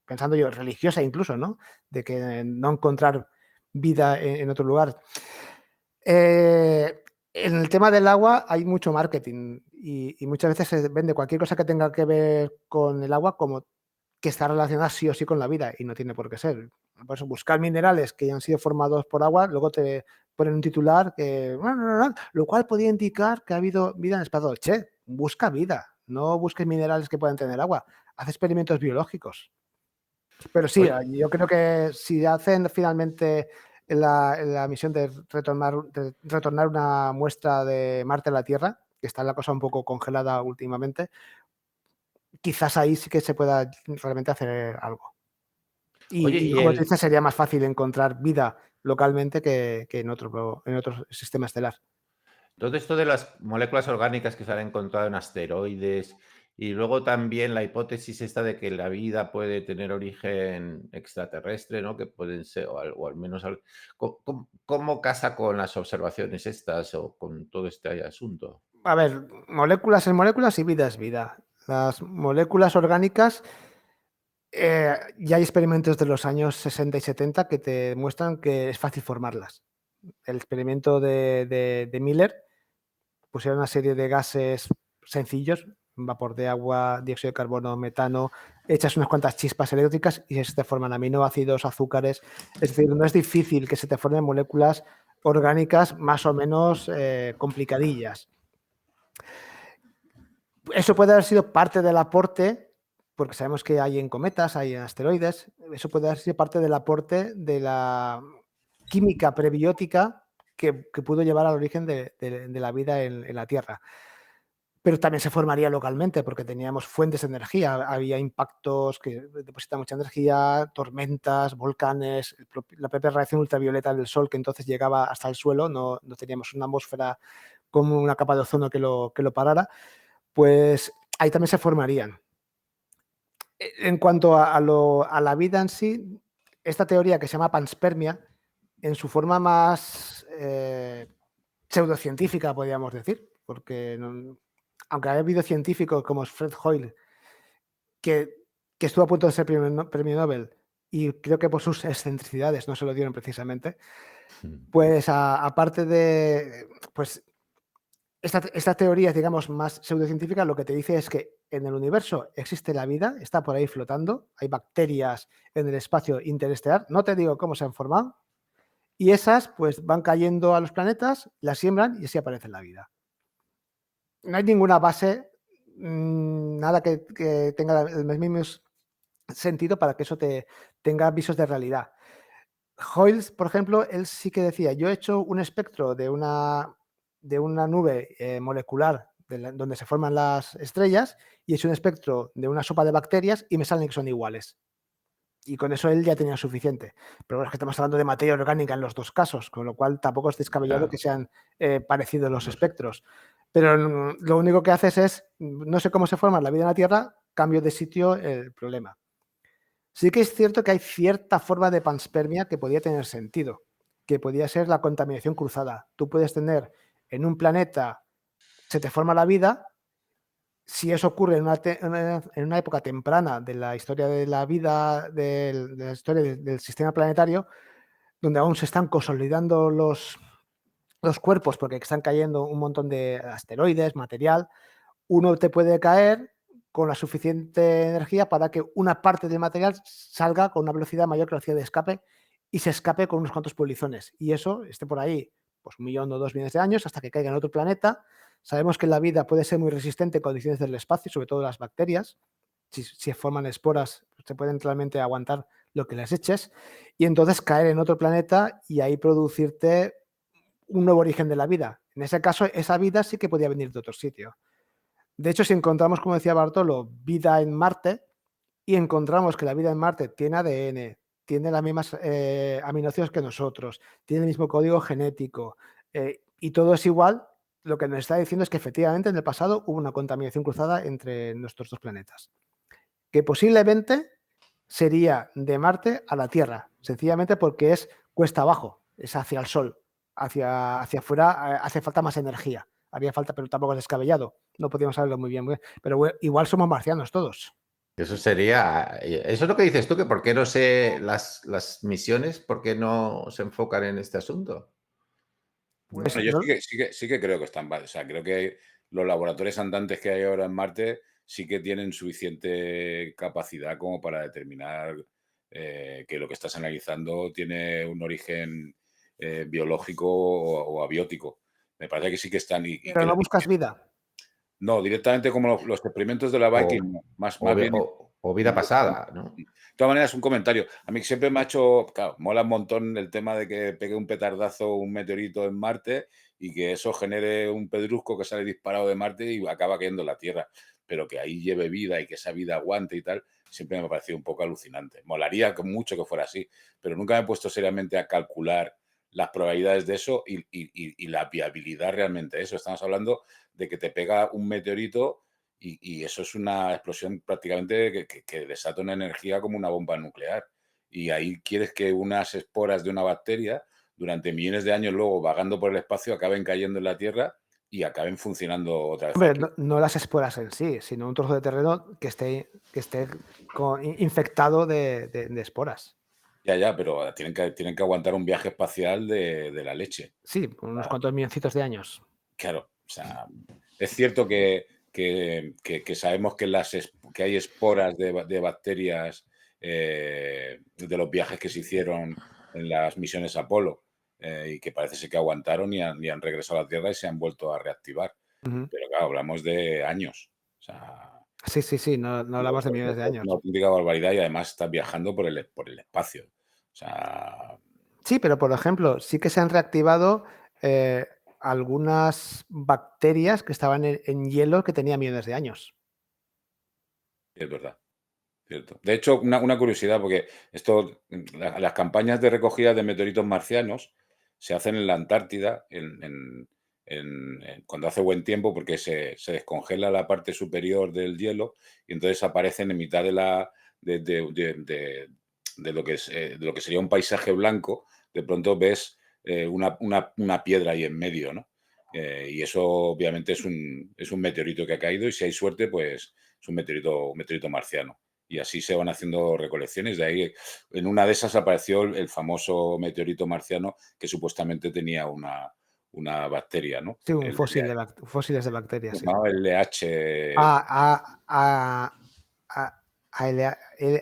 pensando yo, religiosa incluso, ¿no? De que no encontrar vida en otro lugar. En el tema del agua hay mucho marketing y muchas veces se vende cualquier cosa que tenga que ver con el agua como que está relacionada sí o sí con la vida y no tiene por qué ser. Por eso buscar minerales que han sido formados por agua, luego te ponen un titular que, lo cual podría indicar que ha habido vida en el espacio. Che, busca vida, no busques minerales que puedan tener agua, haz experimentos biológicos. Pero sí, Oye, yo creo que si hacen finalmente la misión de retornar una muestra de Marte a la Tierra, que está la cosa un poco congelada últimamente, quizás ahí sí que se pueda realmente hacer algo. oye, Y como te dices, sería más fácil encontrar vida localmente que en otro sistema estelar. todo esto de las moléculas orgánicas que se han encontrado en asteroides y luego también la hipótesis esta de que la vida puede tener origen extraterrestre, ¿no? Que pueden ser, o al menos, ¿cómo casa con las observaciones estas o con todo este asunto? A ver, moléculas es moléculas y vida es vida. Las moléculas orgánicas, ya hay experimentos de los años 60 y 70 que te muestran que es fácil formarlas. El experimento de Miller pusieron una serie de gases sencillos, vapor de agua, dióxido de carbono, metano, echas unas cuantas chispas eléctricas y se te forman aminoácidos, azúcares. Es decir, no es difícil que se te formen moléculas orgánicas más o menos complicadillas. Eso puede haber sido parte del aporte, porque sabemos que hay en cometas, hay en asteroides, eso puede haber sido parte del aporte de la química prebiótica que pudo llevar al origen de la vida en la Tierra. Pero también se formaría localmente porque teníamos fuentes de energía, había impactos que depositan mucha energía, tormentas, volcanes, la propia radiación ultravioleta del Sol que entonces llegaba hasta el suelo, no teníamos una atmósfera como una capa de ozono que lo parara, pues ahí también se formarían. En cuanto a la vida en sí, esta teoría que se llama panspermia, en su forma más pseudocientífica, podríamos decir, porque aunque ha habido científicos como Fred Hoyle, que, que estuvo a punto de ser premio Nobel, y creo que por sus excentricidades no se lo dieron precisamente, pues aparte de, pues esta teoría, digamos, más pseudocientífica, lo que te dice es que en el universo existe la vida, está por ahí flotando, hay bacterias en el espacio interestelar, no te digo cómo se han formado, Y esas pues van cayendo a los planetas, las siembran y así aparece la vida. No hay ninguna base, nada que tenga el mismo sentido para que eso tenga visos de realidad. Hoyle, por ejemplo, él sí que decía, yo he hecho un espectro de una nube molecular donde se forman las estrellas y he hecho un espectro de una sopa de bacterias y me salen que son iguales. Y con eso él ya tenía suficiente. Pero bueno, es que estamos hablando de materia orgánica en los dos casos, con lo cual tampoco es descabellado Claro. que sean parecidos los espectros. Pero lo único que haces es, no sé cómo se forma la vida en la Tierra, cambio de sitio el problema. Sí que es cierto que hay cierta forma de panspermia que podría tener sentido, que podría ser la contaminación cruzada. Tú puedes tener en un planeta, se te forma la vida, si eso ocurre en una época temprana de la historia de la vida, de la historia del sistema planetario, donde aún se están consolidando los cuerpos porque están cayendo un montón de asteroides, material, uno te puede caer con la suficiente energía para que una parte del material salga con una velocidad mayor que la velocidad de escape y se escape con unos cuantos polizones. Y eso esté por ahí pues 1 millón o 2 millones de años hasta que caiga en otro planeta. Sabemos que la vida puede ser muy resistente en condiciones del espacio, sobre todo las bacterias. Si forman esporas, se pueden realmente aguantar lo que les eches. Y entonces caer en otro planeta y ahí producirte un nuevo origen de la vida. En ese caso, esa vida sí que podía venir de otro sitio. De hecho, si encontramos, como decía Bartolo, vida en Marte y encontramos que la vida en Marte tiene ADN, tiene las mismas aminoácidos que nosotros, tiene el mismo código genético y todo es igual, lo que nos está diciendo es que efectivamente en el pasado hubo una contaminación cruzada entre nuestros dos planetas, que posiblemente sería de Marte a la Tierra, sencillamente porque es cuesta abajo, es hacia el Sol, hacia afuera hace falta más energía. Haría falta, pero tampoco es descabellado. No podíamos saberlo muy bien. Pero igual somos marcianos todos. Eso sería. Eso es lo que dices tú, que por qué no sé las misiones, por qué no se enfocan en este asunto. Pues, Bueno, yo sí que creo que están. O sea, creo que los laboratorios andantes que hay ahora en Marte sí que tienen suficiente capacidad como para determinar que lo que estás analizando tiene un origen biológico o abiótico. Me parece que sí que están. pero no buscas vida. No, directamente como los experimentos de la Viking, no, más bien. O vida pasada, ¿no? De todas maneras, un comentario. A mí siempre me ha hecho, claro, mola un montón el tema de que pegue un petardazo un meteorito en Marte y que eso genere un pedrusco que sale disparado de Marte y acaba cayendo en la Tierra. Pero que ahí lleve vida y que esa vida aguante y tal, siempre me ha parecido un poco alucinante. Molaría mucho que fuera así, pero nunca me he puesto seriamente a calcular las probabilidades de eso y la viabilidad realmente de eso. Estamos hablando de que te pega un meteorito y eso es una explosión prácticamente que desata una energía como una bomba nuclear. Y ahí quieres que unas esporas de una bacteria, durante millones de años luego vagando por el espacio, acaben cayendo en la Tierra y acaben funcionando otra vez Hombre, aquí. no las esporas en sí, sino un trozo de terreno que esté infectado de esporas. Ya, pero tienen que aguantar un viaje espacial de la leche. Sí, unos cuantos milloncitos de años. Claro, o sea, es cierto que sabemos que hay esporas de bacterias de los viajes que se hicieron en las misiones Apolo y que parece ser que aguantaron y han regresado a la Tierra y se han vuelto a reactivar. Pero claro, hablamos de años. O sea, Sí, no hablamos de millones de es años. una auténtica barbaridad y además estás viajando por el espacio. O sea, Sí, pero por ejemplo, sí que se han reactivado algunas bacterias que estaban en hielo que tenía millones de años. es verdad. Cierto. De hecho, una curiosidad, porque las campañas de recogida de meteoritos marcianos se hacen en la Antártida cuando hace buen tiempo, porque se descongela la parte superior del hielo y entonces aparecen en mitad de lo que sería un paisaje blanco. De pronto ves una piedra ahí en medio, ¿no? Y eso obviamente es un meteorito que ha caído y si hay suerte, pues es un meteorito marciano. Y así se van haciendo recolecciones. De ahí, en una de esas apareció el famoso meteorito marciano que supuestamente tenía una bacteria, ¿no? Sí, fósiles de bacterias. Se Sí. llamaba LH.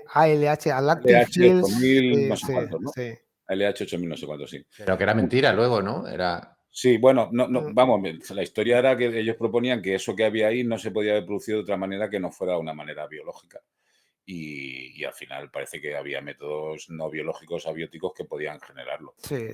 ALH, Lactic LH Fields. 8000, no sé cuántos, ¿no? Sí. LH 8000 no sé cuánto, sí. Pero que era mentira luego, ¿no? Era... Sí, bueno, vamos, la historia era que ellos proponían que eso que había ahí no se podía haber producido de otra manera que no fuera una manera biológica. Y al final parece que había métodos no biológicos, abióticos, que podían generarlo. Sí,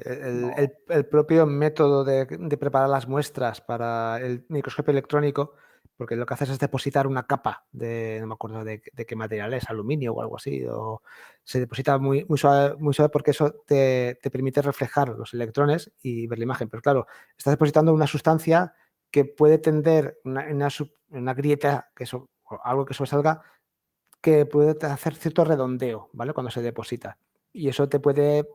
el propio método de preparar las muestras para el microscopio electrónico, porque lo que haces es depositar una capa no me acuerdo de qué material es, aluminio o algo así, o se deposita muy suave porque eso te permite reflejar los electrones y ver la imagen. Pero claro, estás depositando una sustancia que puede tender una grieta, o algo que sobresalga, que puede hacer cierto redondeo, ¿vale? Cuando se deposita. Y eso te puede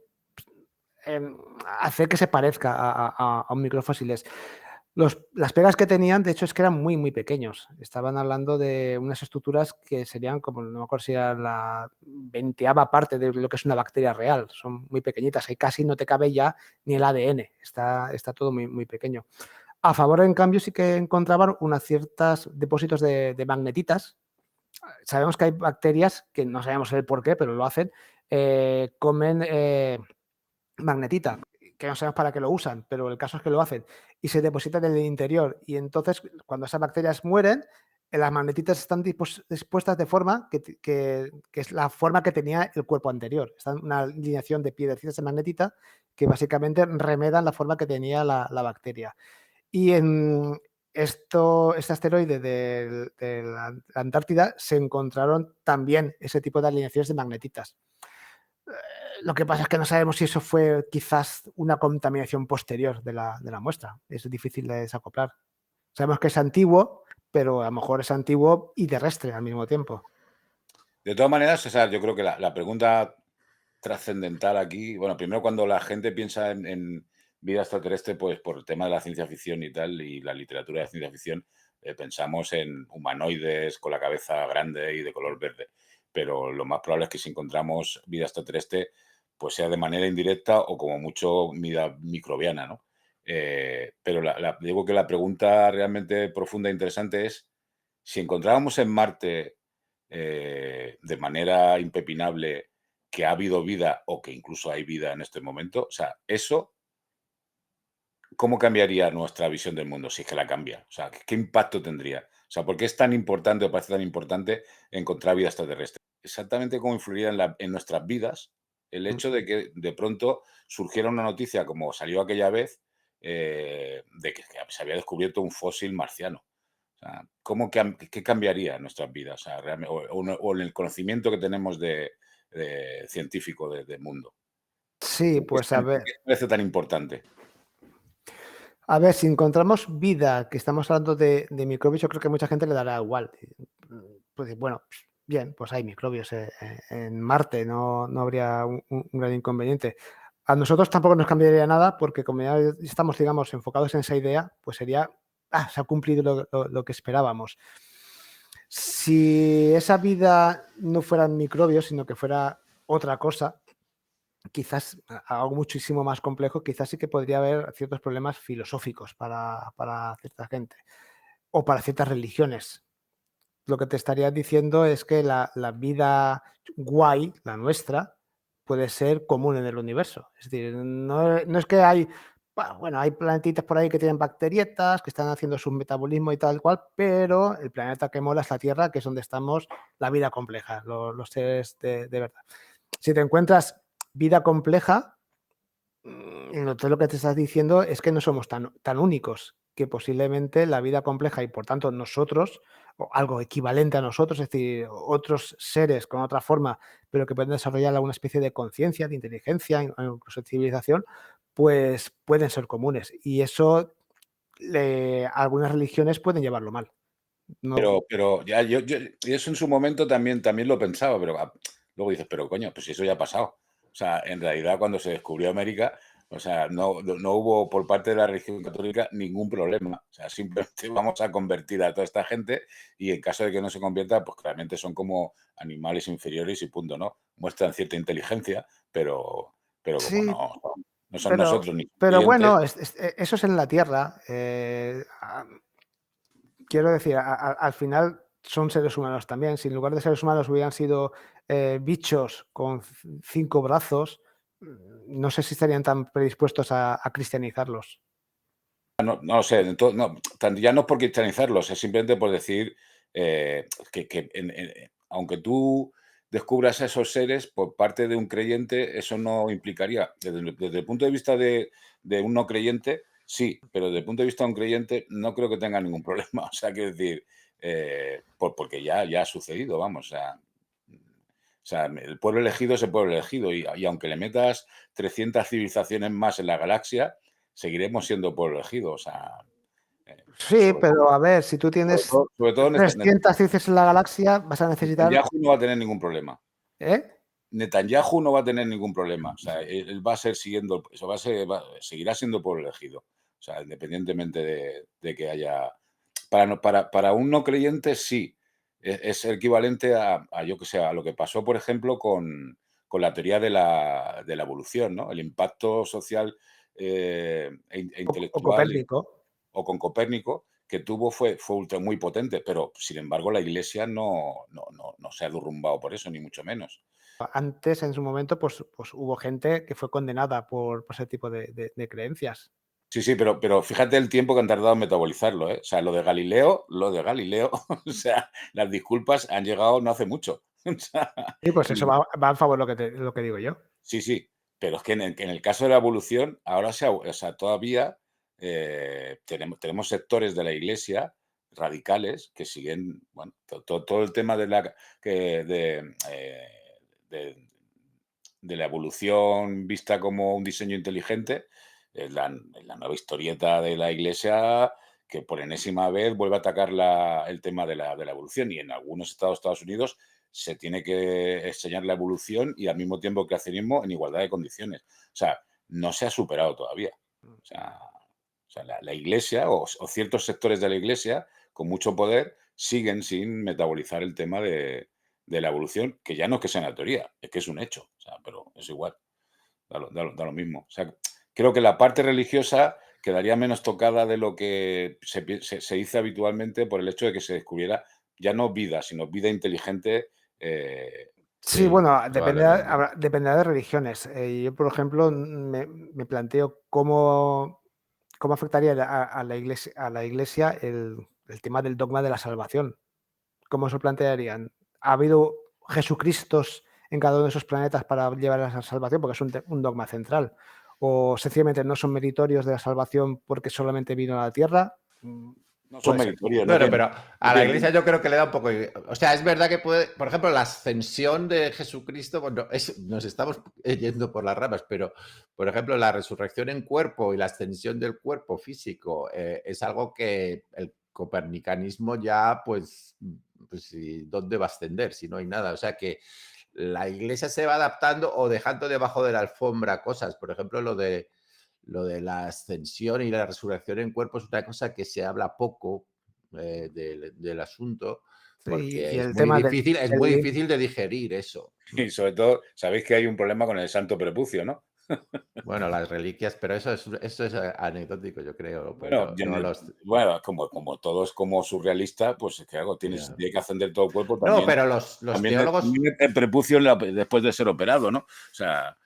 hacer que se parezca a un microfósiles. Las pegas que tenían, de hecho, es que eran muy pequeños. Estaban hablando de unas estructuras que serían como, no me acuerdo si era la 20ª parte de lo que es una bacteria real. Son muy pequeñitas y casi no te cabe ya ni el ADN. Está todo muy pequeño. A favor, en cambio, sí que encontraban unos ciertos depósitos de magnetitas. Sabemos que hay bacterias que no sabemos el por qué, pero lo hacen. Comen magnetita, que no sabemos para qué lo usan, pero el caso es que lo hacen y se depositan en el interior. Y entonces, cuando esas bacterias mueren, las magnetitas están dispuestas de forma que es la forma que tenía el cuerpo anterior. Está en una alineación de piedrecitas de magnetita que básicamente remedan la forma que tenía la bacteria. Y en este asteroide de la Antártida se encontraron también ese tipo de alineaciones de magnetitas. Lo que pasa es que no sabemos si eso fue quizás una contaminación posterior de la muestra. Es difícil de desacoplar. Sabemos que es antiguo, pero a lo mejor es antiguo y terrestre al mismo tiempo. De todas maneras, o sea, yo creo que la pregunta trascendental aquí, bueno, primero cuando la gente piensa en vida extraterrestre, pues por el tema de la ciencia ficción y tal, y la literatura de ciencia ficción, pensamos en humanoides con la cabeza grande y de color verde. Pero lo más probable es que si encontramos vida extraterrestre, pues sea de manera indirecta o como mucho vida microbiana, ¿no? Pero digo que la pregunta realmente profunda e interesante es, si encontrábamos en Marte de manera impepinable que ha habido vida o que incluso hay vida en este momento, o sea, eso, ¿cómo cambiaría nuestra visión del mundo si es que la cambia? O sea, ¿qué impacto tendría? O sea, ¿por qué es tan importante o parece tan importante encontrar vida extraterrestre? Exactamente cómo influiría en nuestras vidas el hecho de que de pronto surgiera una noticia como salió aquella vez de que se había descubierto un fósil marciano. O sea, ¿qué cambiaría en nuestras vidas? O sea, o en el conocimiento que tenemos científico del mundo. Sí, ¿Por qué pues a por ver. qué parece tan importante? A ver, si encontramos vida, que estamos hablando de microbios, yo creo que a mucha gente le dará igual. Pues bueno, bien, pues hay microbios en Marte, no habría un gran inconveniente. A nosotros tampoco nos cambiaría nada porque como ya estamos, digamos, enfocados en esa idea, pues sería, se ha cumplido lo que esperábamos. Si esa vida no fueran microbios, sino que fuera otra cosa, quizás algo muchísimo más complejo, quizás sí que podría haber ciertos problemas filosóficos para cierta gente o para ciertas religiones. Lo que te estaría diciendo es que la vida guay, la nuestra, puede ser común en el universo. Es decir, no es que hay planetitas por ahí que tienen bacterietas, que están haciendo su metabolismo y tal cual, pero el planeta que mola es la Tierra, que es donde estamos la vida compleja, los seres de verdad. Si te encuentras vida compleja, entonces lo que te estás diciendo es que no somos tan únicos, que posiblemente la vida compleja y por tanto nosotros, o algo equivalente a nosotros, es decir, otros seres con otra forma, pero que pueden desarrollar alguna especie de conciencia, de inteligencia, incluso de civilización, pues pueden ser comunes. Y eso algunas religiones pueden llevarlo mal. No, Pero ya y eso en su momento también lo pensaba, pero luego dices, pero coño, pues eso ya ha pasado. O sea, en realidad cuando se descubrió América, o sea, no hubo por parte de la religión católica ningún problema. O sea, simplemente vamos a convertir a toda esta gente y en caso de que no se convierta, pues claramente son como animales inferiores y punto, ¿no? Muestran cierta inteligencia, pero como sí, no son nosotros ni pero clientes. bueno, eso es en la Tierra. Quiero decir, al final son seres humanos también. Si en lugar de seres humanos hubieran sido bichos con 5 brazos, no sé si estarían tan predispuestos a cristianizarlos. No lo sé, ya no es por cristianizarlos, es simplemente por decir que aunque tú descubras a esos seres por parte de un creyente, eso no implicaría, desde el punto de vista de un no creyente, sí, pero desde el punto de vista de un creyente no creo que tenga ningún problema. O sea, quiero decir, porque ya ha sucedido, vamos, o sea, el pueblo elegido es el pueblo elegido y aunque le metas 300 civilizaciones más en la galaxia, seguiremos siendo pueblo elegido. O sea, Sí, pero a ver, si tú tienes sobre todo 300 cices en la galaxia, vas a necesitar... Netanyahu no va a tener ningún problema. ¿Eh? Netanyahu no va a tener ningún problema. O sea, él va a ser siguiendo, eso seguirá siendo pueblo elegido. O sea, independientemente de que haya. Para un no creyente, sí. Es equivalente yo que sé, a lo que pasó, por ejemplo, con la teoría de la evolución, ¿no? El impacto social e O intelectual Copérnico. o con Copérnico que tuvo fue muy potente, pero sin embargo la Iglesia no se ha derrumbado por eso, ni mucho menos. Antes, en su momento, pues hubo gente que fue condenada por ese tipo de creencias. Sí, pero fíjate el tiempo que han tardado en metabolizarlo, ¿eh? O sea, lo de Galileo, o sea, las disculpas han llegado no hace mucho. O sea, Sí, pues eso va a favor lo que digo yo. sí, pero es que en el caso de la evolución, ahora o sea, todavía tenemos sectores de la Iglesia radicales que siguen, bueno, todo el tema de la evolución vista como un diseño inteligente, la nueva historieta de la Iglesia que por enésima vez vuelve a atacar el tema de la evolución, y en algunos Estados Unidos se tiene que enseñar la evolución y al mismo tiempo el creacionismo en igualdad de condiciones. O sea, no se ha superado todavía. O sea, la Iglesia o ciertos sectores de la Iglesia con mucho poder siguen sin metabolizar el tema de la evolución, que ya no es que sea una teoría, es que es un hecho. O sea, pero es igual, da lo mismo. O sea, creo que la parte religiosa quedaría menos tocada de lo que se dice habitualmente por el hecho de que se descubriera ya no vida, sino vida inteligente. Sí, bueno, probablemente. dependerá de religiones. Yo, por ejemplo, me planteo cómo afectaría a la iglesia el tema del dogma de la salvación. ¿Cómo se lo plantearían? ¿Ha habido Jesucristos en cada uno de esos planetas para llevar a la salvación? Porque es un dogma central. ¿O sencillamente no son meritorios de la salvación porque solamente vino a la Tierra? No son Puede ser. meritorios. Bueno, pero a la tienen- Iglesia yo creo que le da un poco... O sea, es verdad que puede... Por ejemplo, la ascensión de Jesucristo, bueno, nos estamos yendo por las ramas, pero, por ejemplo, la resurrección en cuerpo y la ascensión del cuerpo físico es algo que el copernicanismo ya, pues ¿dónde va a ascender si no hay nada? O sea que la Iglesia se va adaptando o dejando debajo de la alfombra cosas. Por ejemplo, lo de la ascensión y la resurrección en cuerpo es una cosa que se habla poco del asunto, Sí, y porque el tema del... es muy difícil de digerir eso. Y sobre todo, sabéis que hay un problema con el santo prepucio, ¿no? Bueno, las reliquias, pero eso es anecdótico, yo creo, Bueno, pero no los... bueno, como todos como surrealista, pues claro, tiene que ascender todo el cuerpo No, también. pero los teólogos... También el prepucio después de ser operado, ¿no? O sea,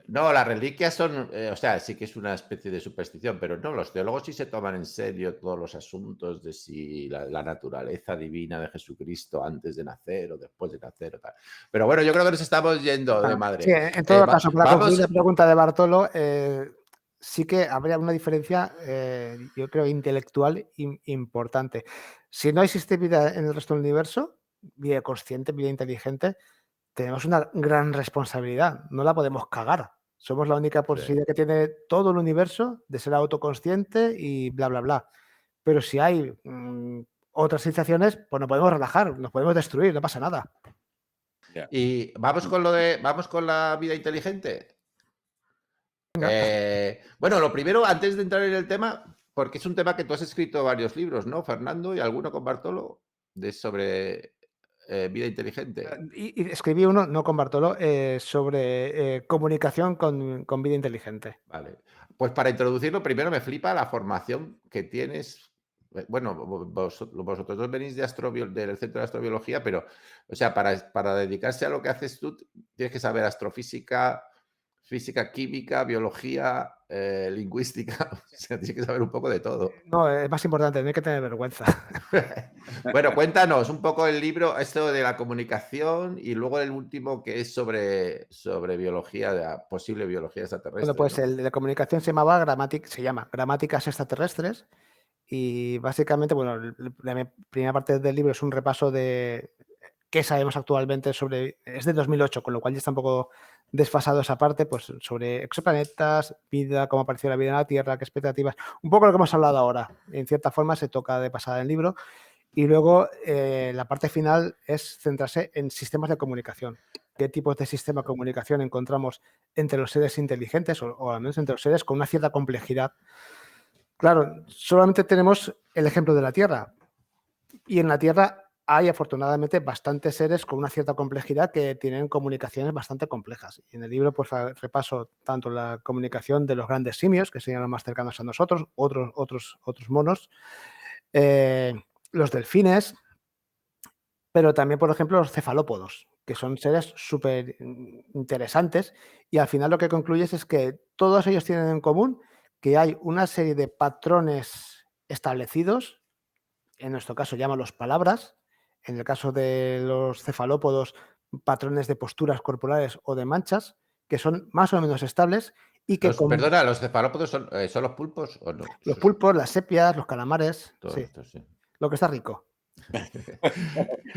No, las reliquias son, o sea, sí que es una especie de superstición, pero no, los teólogos sí se toman en serio todos los asuntos de si la naturaleza divina de Jesucristo antes de nacer o después de nacer o tal. Pero bueno, yo creo que nos estamos yendo de Sí, madre. en todo caso, para concluir la Vamos, pregunta de Bartolo, sí que habría una diferencia, yo creo, intelectual importante. Si no existe vida en el resto del universo, vida consciente, vida inteligente, tenemos una gran responsabilidad, no la podemos cagar. Somos la única posibilidad que tiene todo el universo de ser autoconsciente y bla, bla, bla. Pero si hay otras civilizaciones, pues nos podemos relajar, nos podemos destruir, no pasa nada. ya. y vamos con la vida inteligente. Venga. Bueno, lo primero, antes de entrar en el tema, porque es un tema que tú has escrito varios libros, ¿no, Fernando? Y alguno con Bartolo, sobre vida inteligente. Y escribí uno, no con Bartolo, sobre comunicación con vida inteligente. Vale. Pues para introducirlo, primero me flipa la formación que tienes. Bueno, vosotros dos venís del Centro de Astrobiología, pero, o sea, para dedicarse a lo que haces tú, tienes que saber astrofísica, física, química, biología, lingüística. O sea, tienes que saber un poco de todo. No, es más importante, no hay que tener vergüenza. Bueno, cuéntanos un poco el libro, esto de la comunicación y luego el último que es sobre biología, posible biología Bueno, extraterrestre, pues ¿no? el de la comunicación se llama Gramáticas extraterrestres y básicamente, bueno, la primera parte del libro es un repaso de qué sabemos actualmente sobre, es de 2008, con lo cual ya está un poco desfasado esa parte, pues sobre exoplanetas, vida, cómo apareció la vida en la Tierra, qué expectativas, un poco lo que hemos hablado ahora. En cierta forma se toca de pasada en el libro y luego la parte final es centrarse en sistemas de comunicación. ¿Qué tipos de sistema de comunicación encontramos entre los seres inteligentes o al menos entre los seres con una cierta complejidad? Claro, solamente tenemos el ejemplo de la Tierra y en la Tierra hay afortunadamente bastantes seres con una cierta complejidad que tienen comunicaciones bastante complejas. Y en el libro pues repaso tanto la comunicación de los grandes simios, que serían los más cercanos a nosotros, otros monos, eh, los delfines, pero también, por ejemplo, los cefalópodos, que son seres súper interesantes y al final lo que concluyes es que todos ellos tienen en común que hay una serie de patrones establecidos, en nuestro caso llámalos palabras, en el caso de los cefalópodos, patrones de posturas corporales o de manchas, que son más o menos estables y que con Perdona, ¿los cefalópodos son los pulpos o no? los pulpos, las sepias, los calamares, Todo sí, esto, sí. lo que está rico.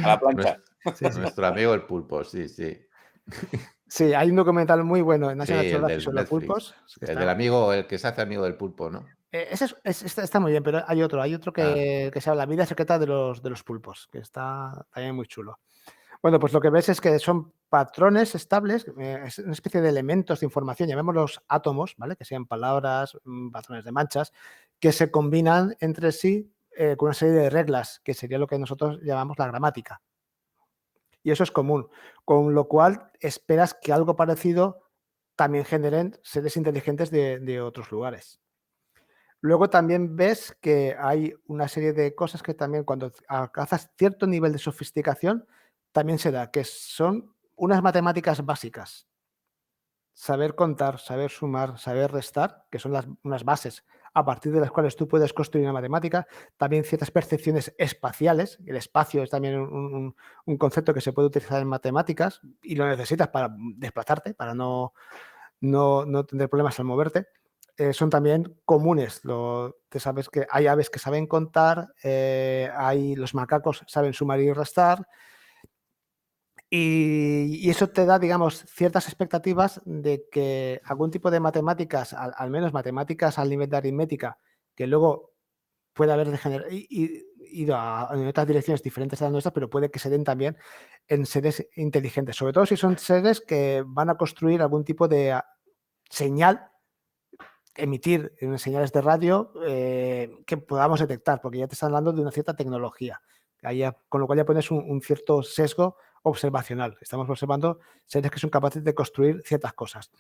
A la plancha. Sí, sí. Nuestro amigo el pulpo, sí, sí. Sí, hay un documental muy bueno en Sí, National el Geographic del sobre Netflix. pulpos. Que El está, del amigo, el que se hace amigo del pulpo, ¿no? ese está muy bien, pero hay otro Ah, que se llama La vida secreta de los pulpos, que está también muy chulo. Bueno, pues lo que ves es que son patrones estables, es una especie de elementos de información, llamémoslos átomos, ¿vale? Que sean palabras, patrones de manchas, que se combinan entre sí con una serie de reglas, que sería lo que nosotros llamamos la gramática. Y eso es común, con lo cual esperas que algo parecido también generen seres inteligentes de otros lugares. Luego también ves que hay una serie de cosas que también cuando alcanzas cierto nivel de sofisticación, también se da, que son unas matemáticas básicas. Saber contar, saber sumar, saber restar, que son unas bases a partir de las cuales tú puedes construir una matemática. También ciertas percepciones espaciales. El espacio es también un concepto que se puede utilizar en matemáticas y lo necesitas para desplazarte, para no tener problemas al moverte. Son también comunes. Te sabes que hay aves que saben contar, hay los macacos saben sumar y restar, y eso te da, digamos, ciertas expectativas de que algún tipo de matemáticas, al menos matemáticas al nivel de aritmética, que luego puede haber ido en otras direcciones diferentes a las nuestras, pero puede que se den también en seres inteligentes, sobre todo si son seres que van a construir algún tipo de señal, emitir en señales de radio que podamos detectar, porque ya te están hablando de una cierta tecnología. Con lo cual ya pones un cierto sesgo observacional. Estamos observando seres que son capaces de construir ciertas cosas.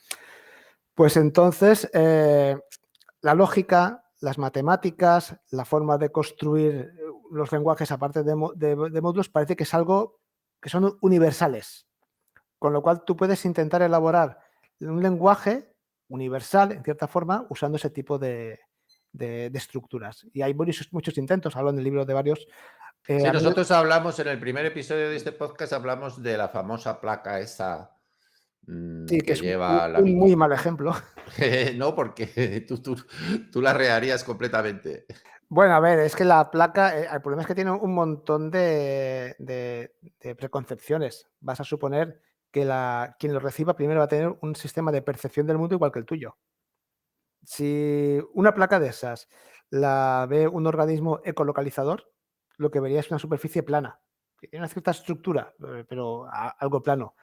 Pues entonces, la lógica, las matemáticas, la forma de construir los lenguajes aparte de módulos, parece que es algo que son universales. Con lo cual tú puedes intentar elaborar un lenguaje universal, en cierta forma, usando ese tipo de estructuras. Y hay muchos intentos, hablo en el libro de varios. sí, A mí nosotros hablamos en el primer episodio de este podcast, hablamos de la famosa placa esa sí, que que es lleva la un muy Vicky. mal ejemplo. No, porque tú la rearías completamente. Bueno, a ver, es que la placa, el problema es que tiene un montón de preconcepciones. Vas a suponer que quien lo reciba primero va a tener un sistema de percepción del mundo igual que el tuyo. Si una placa de esas la ve un organismo ecolocalizador, lo que vería es una superficie plana, que tiene una cierta estructura, pero algo plano,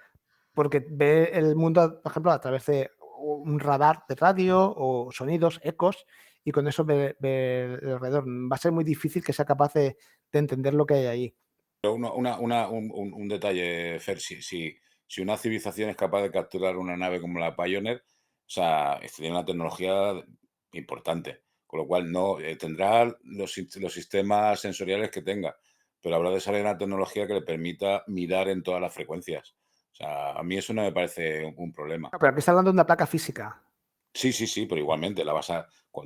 porque ve el mundo, por ejemplo, a través de un radar de radio o sonidos, ecos, y con eso ve el alrededor. Va a ser muy difícil que sea capaz de entender lo que hay ahí. Pero un detalle, Fer, si una civilización es capaz de capturar una nave como la Pioneer, o sea, tiene una tecnología importante, con lo cual no tendrá los sistemas sensoriales que tenga, pero habrá de salir una tecnología que le permita mirar en todas las frecuencias. O sea, a mí eso no me parece un problema. Pero aquí está hablando de una placa física. Sí, pero igualmente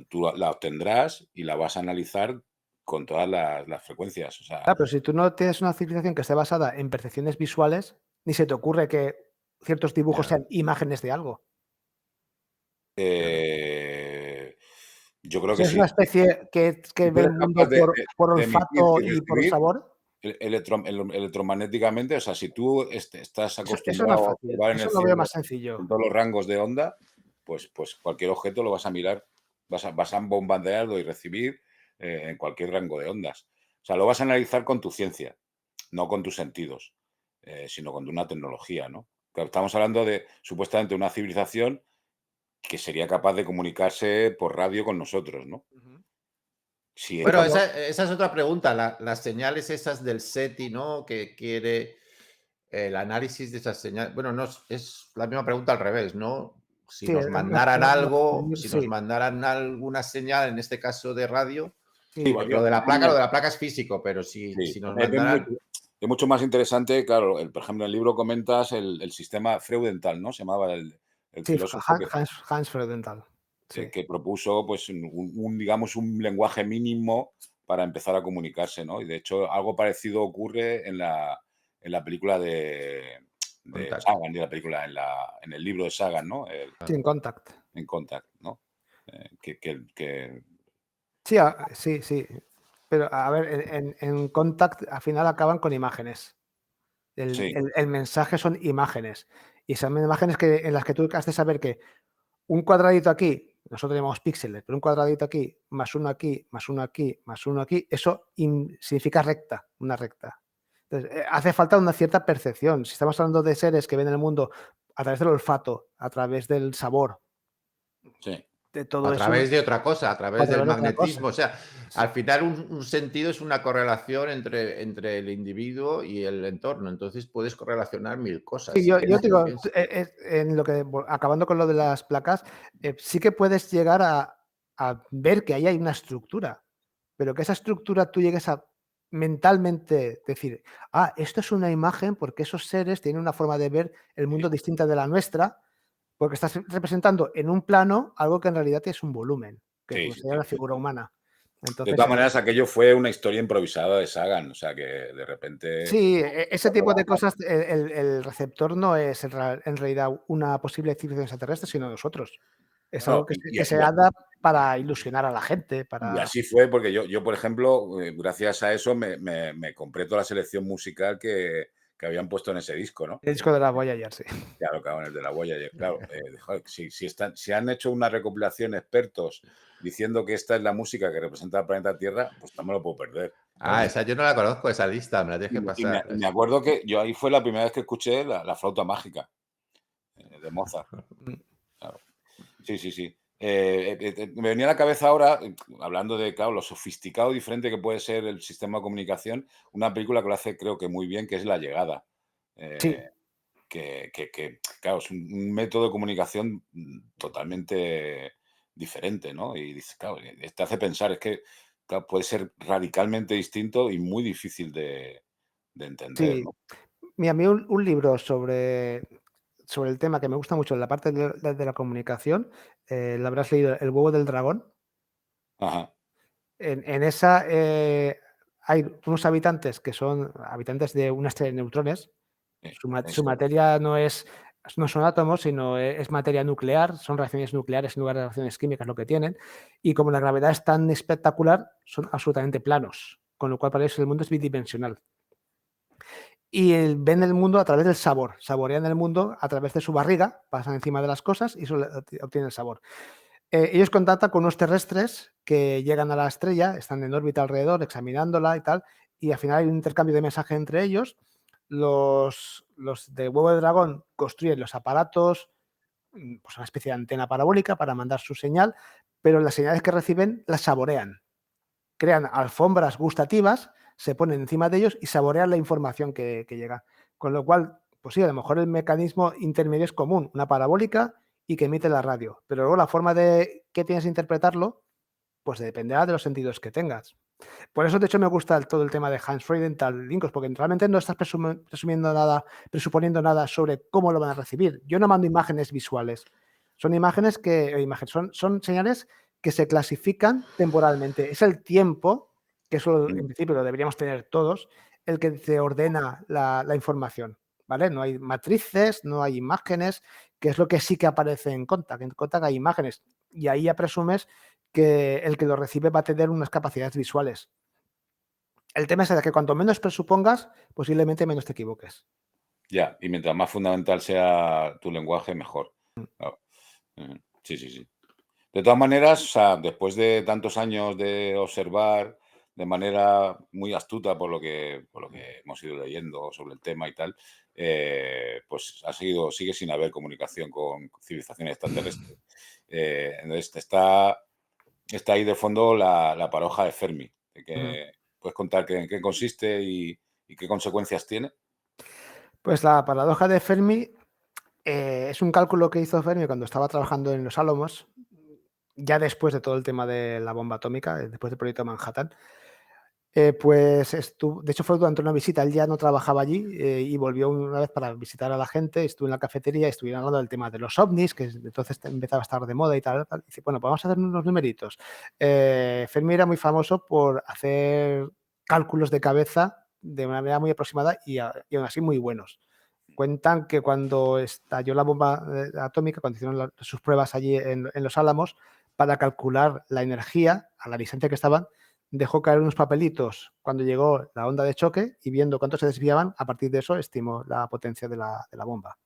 tú la obtendrás y la vas a analizar con todas las frecuencias. O sea, Pero si tú no tienes una civilización que esté basada en percepciones visuales, ni se te ocurre que ciertos dibujos Ya, sean imágenes de algo. claro. yo O creo que sea, es sí. una especie que Si tú ve eres el capaz mundo por de emitir olfato y y por recibir sabor. electromagnéticamente, o sea, si tú estás Eso es más acostumbrado a fácil. observar en el Eso lo veo cielo más sencillo. en todos los rangos de onda, pues cualquier objeto lo vas a mirar, vas a bombardearlo y recibir en cualquier rango de ondas. O sea, lo vas a analizar con tu ciencia, no con tus sentidos, sino con una tecnología, ¿no? Claro, estamos hablando de supuestamente una civilización que sería capaz de comunicarse por radio con nosotros, ¿no? Ujú. Si Bueno, estamos, esa es otra pregunta. Las señales esas del SETI, ¿no? Que quiere el análisis de esas señales. Bueno, no es la misma pregunta al revés, ¿no? Si Sí, nos mandaran si nos sí, mandaran alguna señal, en este caso de radio, sí. porque lo de la placa es físico, pero sí, si nos es mandaran. mucho más interesante, claro, por ejemplo, en el libro comentas el sistema Freudenthal, ¿no? Se llamaba el Sí, filósofo Hans Freudenthal. Sí. que propuso, pues, digamos, un lenguaje mínimo para empezar a comunicarse, ¿no? Y de hecho, algo parecido ocurre en la película de Contact. Sagan, en el libro de Sagan, ¿no? Sí, en Contact. En Contact, ¿no? Que Sí, sí, sí. Pero a ver, en Contact al final acaban con imágenes. sí, El mensaje son imágenes. Y son imágenes en las que tú has de saber que un cuadradito aquí, nosotros llamamos píxeles, pero un cuadradito aquí, más uno aquí, más uno aquí, más uno aquí, eso significa recta, una recta. Entonces, hace falta una cierta percepción. Si estamos hablando de seres que ven el mundo a través del olfato, a través del sabor, sí. de A todo eso, través de otra cosa, a a través del través de otra cosa. magnetismo. O sea, Sí. al final un sentido es una correlación entre el individuo y el entorno. Entonces puedes correlacionar mil cosas Sí, si yo quieres te que lo digo, pienses. en lo que, acabando con lo de las placas, sí que puedes llegar a ver que ahí hay una estructura, pero que esa estructura tú llegues a mentalmente decir, esto es una imagen porque esos seres tienen una forma de ver el mundo distinta de la nuestra, porque estás representando en un plano algo que en realidad es un volumen, que Sí, como sí, sería sí. la figura humana. De Entonces, todas maneras, aquello fue una historia improvisada de Sagan, o sea que de repente sí, ese cuando tipo la- de cosas, el receptor no es en realidad una posible civilización extraterrestre, sino nosotros. Es bueno, algo que se haga para ilusionar a la gente, y para... así fue, porque yo por ejemplo, gracias a eso me compré toda la selección musical que habían puesto en ese disco, ¿no? El disco de la Voyager, sí. Claro, claro, en el de la Voyager, claro. Joder, si han hecho una recopilación expertos diciendo que esta es la música que representa el planeta Tierra, pues no me lo puedo perder. Esa yo no la conozco, esa lista, me la tienes Y que me, y me- pasar. y me acuerdo que yo ahí fue la primera vez que escuché la flauta mágica de Mozart. Mm. Claro. Sí, sí, sí. Me venía a la cabeza ahora, hablando de, claro, lo sofisticado y diferente que puede ser el sistema de comunicación, una película que lo hace creo que muy bien, que es La Llegada. Sí, Claro, es un método de comunicación totalmente diferente, ¿no? Y dices, claro, te hace pensar, es que claro, puede ser radicalmente distinto y muy difícil de entender, sí. ¿no? Mira, a mí un libro sobre el tema que me gusta mucho, en la parte de la comunicación, lo habrás leído, El huevo del dragón. Ajá, En esa hay unos habitantes que son habitantes de una estrella de neutrones. Su eso. materia no son átomos, sino es materia nuclear, son reacciones nucleares en lugar de reacciones químicas lo que tienen. Y como la gravedad es tan espectacular, son absolutamente planos, con lo cual para ellos el mundo es bidimensional. Y ven el mundo a través del sabor, saborean el mundo a través de su barriga, pasan encima de las cosas y eso obtienen el sabor. Ellos contactan con unos terrestres que llegan a la estrella, están en órbita alrededor, examinándola y tal, y al final hay un intercambio de mensaje entre ellos. Los de Huevo de Dragón construyen los aparatos, pues una especie de antena parabólica para mandar su señal, pero las señales que reciben las saborean. Crean alfombras gustativas, se ponen encima de ellos y saborean la información que llega. Con lo cual, pues sí, a lo mejor el mecanismo intermedio es común, una parabólica y que emite la radio. Pero luego la forma de que tienes de interpretarlo, pues dependerá de los sentidos que tengas. Por eso, de hecho, me gusta todo el tema de Hans Freudenthal Linkos, porque realmente no estás presuponiendo nada sobre cómo lo van a recibir. Yo no mando imágenes visuales. Son son señales que se clasifican temporalmente. Es el tiempo, que eso en principio lo deberíamos tener todos, el que te ordena la información. ¿Vale? No hay matrices, no hay imágenes, que es lo que sí que aparece en Kontakt. En Kontakt hay imágenes y ahí ya presumes que el que lo recibe va a tener unas capacidades visuales. El tema es que cuanto menos presupongas, posiblemente menos te equivoques. Ya, y mientras más fundamental sea tu lenguaje, mejor. Claro. Sí, sí, sí. De todas maneras, o sea, después de tantos años de observar de manera muy astuta por lo que hemos ido leyendo sobre el tema y tal, pues sigue sin haber comunicación con civilizaciones extraterrestres. Entonces está ahí de fondo la paradoja de Fermi. ¿Puedes contar en qué consiste y qué consecuencias tiene? Pues la paradoja de Fermi es un cálculo que hizo Fermi cuando estaba trabajando en los Álamos, ya después de todo el tema de la bomba atómica, después del proyecto Manhattan. Pues de hecho fue durante una visita, él ya no trabajaba allí y volvió una vez para visitar a la gente, estuvo en la cafetería y estuvieron hablando del tema de los ovnis, que entonces empezaba a estar de moda y tal. Y dice, bueno, pues vamos a hacer unos numeritos. Fermi era muy famoso por hacer cálculos de cabeza de una manera muy aproximada y aún así muy buenos. Cuentan que cuando estalló la bomba atómica, cuando hicieron sus pruebas allí en los Álamos, para calcular la energía a la distancia que estaban, dejó caer unos papelitos cuando llegó la onda de choque y viendo cuánto se desviaban, a partir de eso estimó la potencia de la bomba.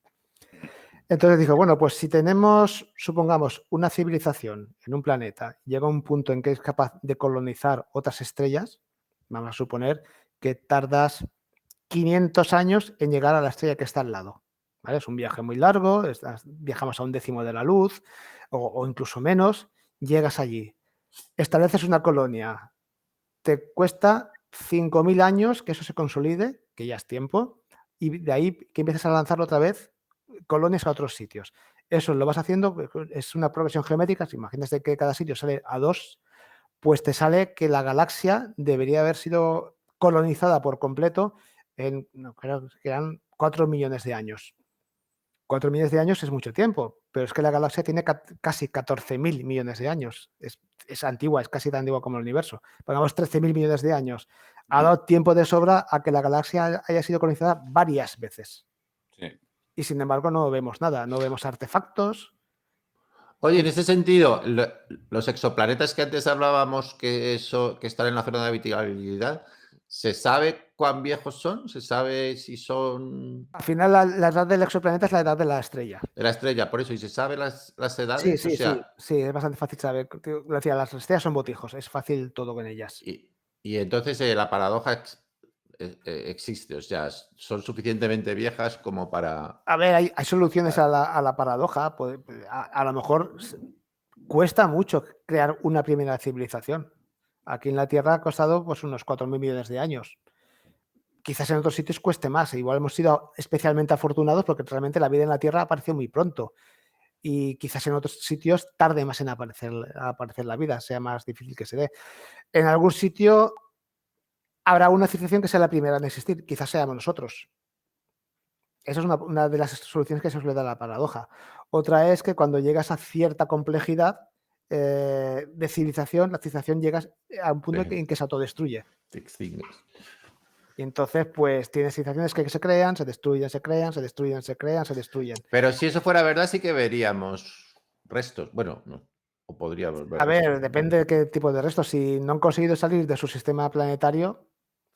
Entonces dijo, bueno, pues si tenemos, supongamos, una civilización en un planeta, llega a un punto en que es capaz de colonizar otras estrellas, vamos a suponer que tardas 500 años en llegar a la estrella que está al lado. ¿Vale? Es un viaje muy largo, viajamos a 1/10 de la luz o incluso menos, llegas allí, estableces una colonia, te cuesta 5.000 años que eso se consolide, que ya es tiempo, y de ahí que empieces a lanzarlo otra vez colonias a otros sitios. Eso lo vas haciendo, es una progresión geométrica, si imaginas que cada sitio sale a 2, pues te sale que la galaxia debería haber sido colonizada por completo en, no, creo que eran 4 millones de años. 4 millones de años es mucho tiempo, pero es que la galaxia tiene casi 14.000 millones de años. Es antigua, es casi tan antigua como el universo. Pongamos 13.000 millones de años. Ha dado tiempo de sobra a que la galaxia haya sido colonizada varias veces. Sí. Y sin embargo no vemos nada, no vemos artefactos. Oye, en ese sentido, los exoplanetas que antes hablábamos que están en la zona de habitabilidad, ¿se sabe cuán viejos son? ¿Se sabe si son Al final la edad del exoplaneta es la edad de la estrella. de la estrella? Por eso, ¿y se sabe las Sí, edades? O sí, sí, sea, sí, es bastante fácil saber. Decía, las estrellas son botijos, es fácil todo con ellas. y entonces la paradoja existe, o sea, son suficientemente viejas como para... A ver, hay soluciones a la paradoja. A lo mejor cuesta mucho crear una primera civilización. Aquí en la Tierra ha costado pues, unos 4.000 millones de años. Quizás en otros sitios cueste más. Igual hemos sido especialmente afortunados porque realmente la vida en la Tierra apareció muy pronto. Y quizás en otros sitios tarde más en aparecer la vida, sea más difícil que se dé. En algún sitio habrá una civilización que sea la primera en existir. Quizás seamos nosotros. Esa es una de las soluciones que se suele dar a la paradoja. Otra es que cuando llegas a cierta complejidad de civilización, la civilización llega a un punto en que se autodestruye. Y entonces, pues tienes civilizaciones que se crean, se destruyen, se crean, se destruyen, se crean, se destruyen. Pero si eso fuera verdad, sí que veríamos restos. Bueno, no, o podríamos ver A ver, restos. depende de qué tipo de restos. Si no han conseguido salir de su sistema planetario,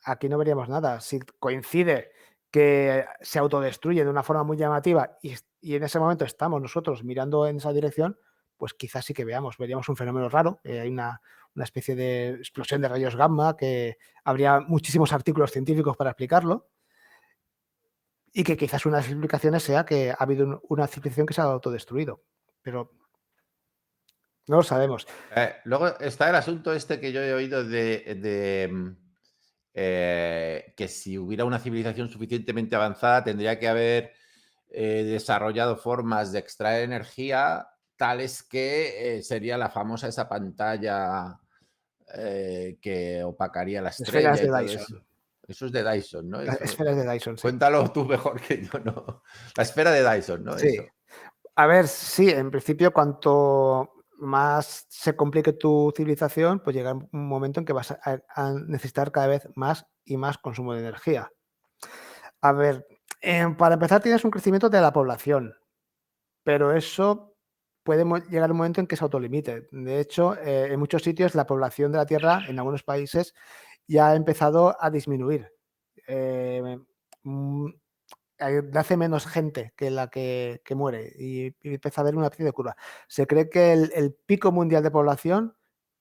aquí no veríamos nada. Si coincide que se autodestruye de una forma muy llamativa y en ese momento estamos nosotros mirando en esa dirección, pues quizás sí que veríamos un fenómeno raro. Hay una especie de explosión de rayos gamma que habría muchísimos artículos científicos para explicarlo y que quizás una de las explicaciones sea que ha habido una civilización que se ha autodestruido. Pero no lo sabemos. Luego está el asunto este que yo he oído que si hubiera una civilización suficientemente avanzada tendría que haber desarrollado formas de extraer energía tales que sería la famosa esa pantalla que opacaría la Esferas estrella de y todo Dyson. eso. Eso es de Dyson, ¿no? Las Eso, esferas de Dyson, sí. cuéntalo tú mejor que yo, ¿no? La esfera de Dyson, ¿no? Sí. Eso. A ver, sí, en principio, cuanto más se complique tu civilización, pues llega un momento en que vas a necesitar cada vez más y más consumo de energía. A ver, para empezar, tienes un crecimiento de la población, pero eso puede llegar un momento en que se autolimite. De hecho, en muchos sitios la población de la Tierra, en algunos países, ya ha empezado a disminuir. Eh, mm, nace menos gente que la que muere y empieza a haber una especie de curva. Se cree que el pico mundial de población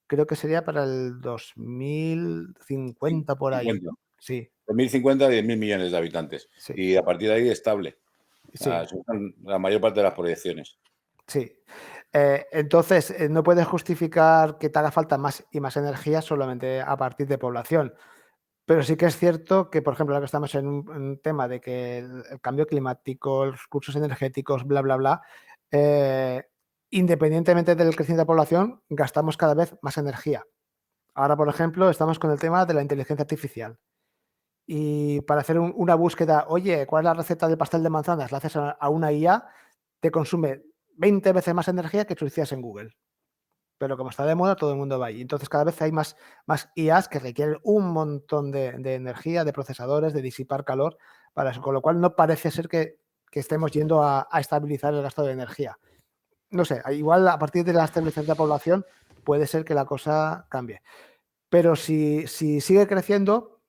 creo que sería para el 2050 por ahí. 50. Sí, 2050, 10.000 millones de habitantes. sí, Y a partir de ahí, estable. sí, Son la mayor parte de las proyecciones. sí. Entonces, no puedes justificar que te haga falta más y más energía solamente a partir de población. Pero sí que es cierto que, por ejemplo, ahora que estamos en un tema de que el cambio climático, los recursos energéticos, bla, bla, bla, independientemente del crecimiento de la población, gastamos cada vez más energía. Ahora, por ejemplo, estamos con el tema de la inteligencia artificial. Y para hacer una búsqueda, oye, ¿cuál es la receta del pastel de manzanas? La haces a una IA, te consume 20 veces más energía que si lo hicieras en Google. Pero como está de moda, todo el mundo va ahí. Entonces, cada vez hay más IAs que requieren un montón de energía, de procesadores, de disipar calor para eso. Con lo cual, no parece ser que estemos yendo a estabilizar el gasto de energía. No sé, igual a partir de la estabilización de la población puede ser que la cosa cambie. Pero si sigue creciendo,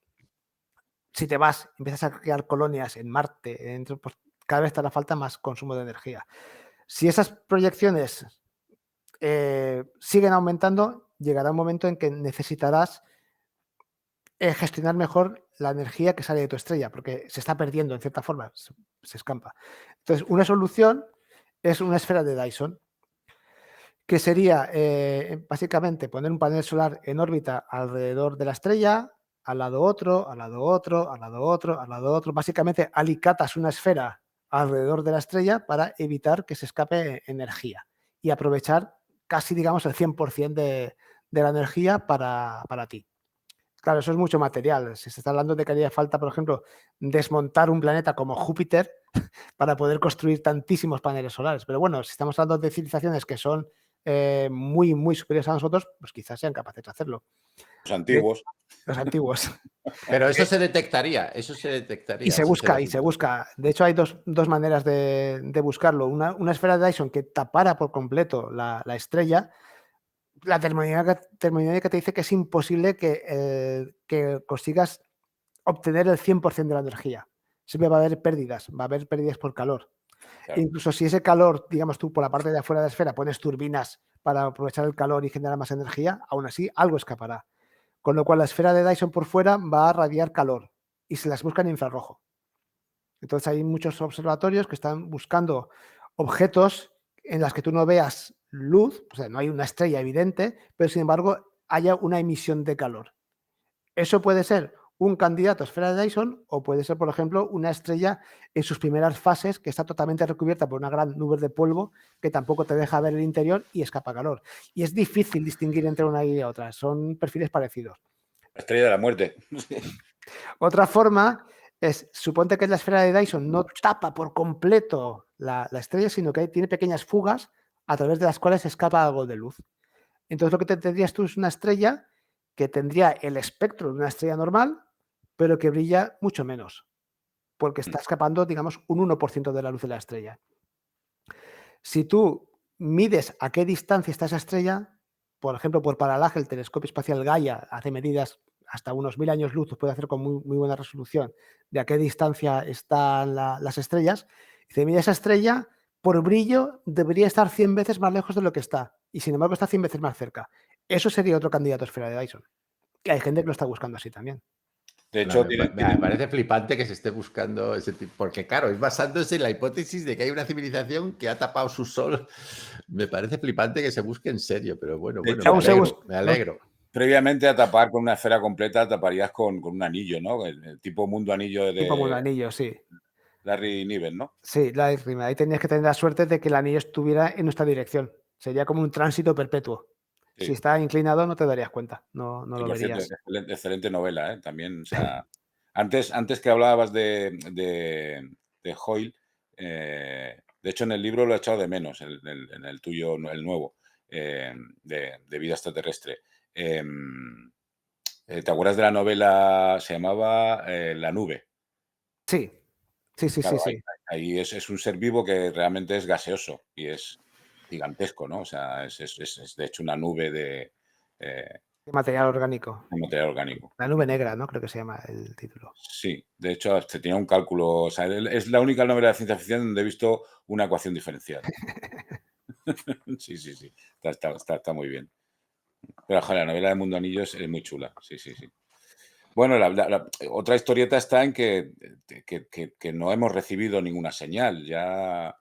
si te vas, empiezas a crear colonias en Marte, pues cada vez te hará falta más consumo de energía. Si esas proyecciones siguen aumentando, llegará un momento en que necesitarás gestionar mejor la energía que sale de tu estrella, porque se está perdiendo en cierta forma, se escampa. Entonces, una solución es una esfera de Dyson, que sería básicamente poner un panel solar en órbita alrededor de la estrella, al lado otro, al lado otro, al lado otro, al lado otro. Básicamente alicatas una esfera alrededor de la estrella para evitar que se escape energía y aprovechar casi, digamos, el 100% de la energía para ti. Claro, eso es mucho material. Si se está hablando de que haría falta, por ejemplo, desmontar un planeta como Júpiter para poder construir tantísimos paneles solares. Pero bueno, si estamos hablando de civilizaciones que son muy, muy superiores a nosotros, pues quizás sean capaces de hacerlo. Los antiguos. Los antiguos. Pero eso se detectaría, eso se detectaría. Y se busca, y se busca. De hecho, hay dos maneras de buscarlo. Una esfera de Dyson que tapara por completo la estrella. La termodinámica te dice que es imposible que consigas obtener el 100% de la energía. Siempre va a haber pérdidas por calor. Claro. Incluso si ese calor, digamos tú, por la parte de afuera de la esfera pones turbinas para aprovechar el calor y generar más energía, aún así algo escapará. Con lo cual la esfera de Dyson por fuera va a radiar calor y se las busca en infrarrojo. Entonces hay muchos observatorios que están buscando objetos en las que tú no veas luz, o sea, no hay una estrella evidente, pero sin embargo haya una emisión de calor. Eso puede ser un candidato a esfera de Dyson o puede ser, por ejemplo, una estrella en sus primeras fases que está totalmente recubierta por una gran nube de polvo que tampoco te deja ver el interior y escapa calor. Y es difícil distinguir entre una y otra, son perfiles parecidos. La estrella de la muerte. Otra forma es, suponte que la esfera de Dyson no tapa por completo la estrella, sino que tiene pequeñas fugas a través de las cuales escapa algo de luz. Entonces lo que tendrías tú es una estrella que tendría el espectro de una estrella normal, pero que brilla mucho menos, porque está escapando, digamos, un 1% de la luz de la estrella. Si tú mides a qué distancia está esa estrella, por ejemplo, por paralaje, el telescopio espacial Gaia hace medidas hasta unos 1000 años luz, puede hacer con muy buena resolución de a qué distancia están las estrellas. Y se mide esa estrella, por brillo debería estar 100 veces más lejos de lo que está, y sin embargo está 100 veces más cerca. Eso sería otro candidato a esfera de Dyson. Y hay gente que lo está buscando así también. De hecho, me parece flipante que se esté buscando ese tipo, porque claro, es basándose en la hipótesis de que hay una civilización que ha tapado su sol. Me parece flipante que se busque en serio, pero bueno, me alegro. Previamente a tapar con una esfera completa, taparías con un anillo, ¿no? El tipo mundo anillo de... Tipo mundo anillo, sí. Larry Niven, ¿no? Sí, Larry Niven. Ahí tenías que tener la suerte de que el anillo estuviera en nuestra dirección. Sería como un tránsito perpetuo. Sí. Si está inclinado no te darías cuenta, no Y lo por cierto, verías. excelente novela, ¿eh? También, o sea, antes que hablabas de Hoyle, de hecho en el libro lo he echado de menos, en el tuyo, el nuevo, de vida extraterrestre. ¿Te acuerdas de la novela? Se llamaba La nube. Sí, sí, sí, sí, Claro, sí. ahí es un ser vivo que realmente es gaseoso y es gigantesco, ¿no? O sea, es de hecho una nube eh, De material orgánico. de material orgánico. La nube negra, ¿no? Creo que se llama el título. Sí, de hecho, se tenía un cálculo. O sea, es la única novela de ciencia ficción donde he visto una ecuación diferencial. Sí, sí, sí. Está muy bien. Pero joder, la novela de Mundo Anillo es muy chula. Sí, sí, sí. Bueno, otra historieta está en que no hemos recibido ninguna señal. Ya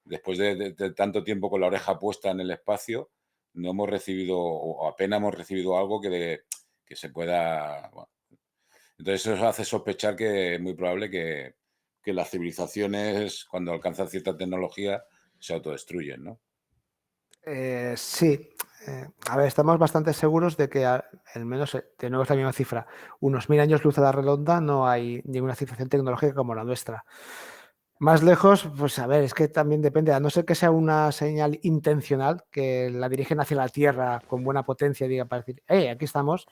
después de tanto tiempo con la oreja puesta en el espacio, no hemos recibido, o apenas hemos recibido algo que se pueda. Bueno, entonces eso hace sospechar que es muy probable que las civilizaciones, cuando alcanzan cierta tecnología, se autodestruyen, ¿no? Sí. A ver, estamos bastante seguros de que, al menos, de nuevo es la misma cifra, unos 1000 años luz a la redonda no hay ninguna civilización tecnológica como la nuestra. Más lejos, pues a ver, es que también depende, a no ser que sea una señal intencional, que la dirigen hacia la Tierra con buena potencia, diga, para decir, aquí estamos,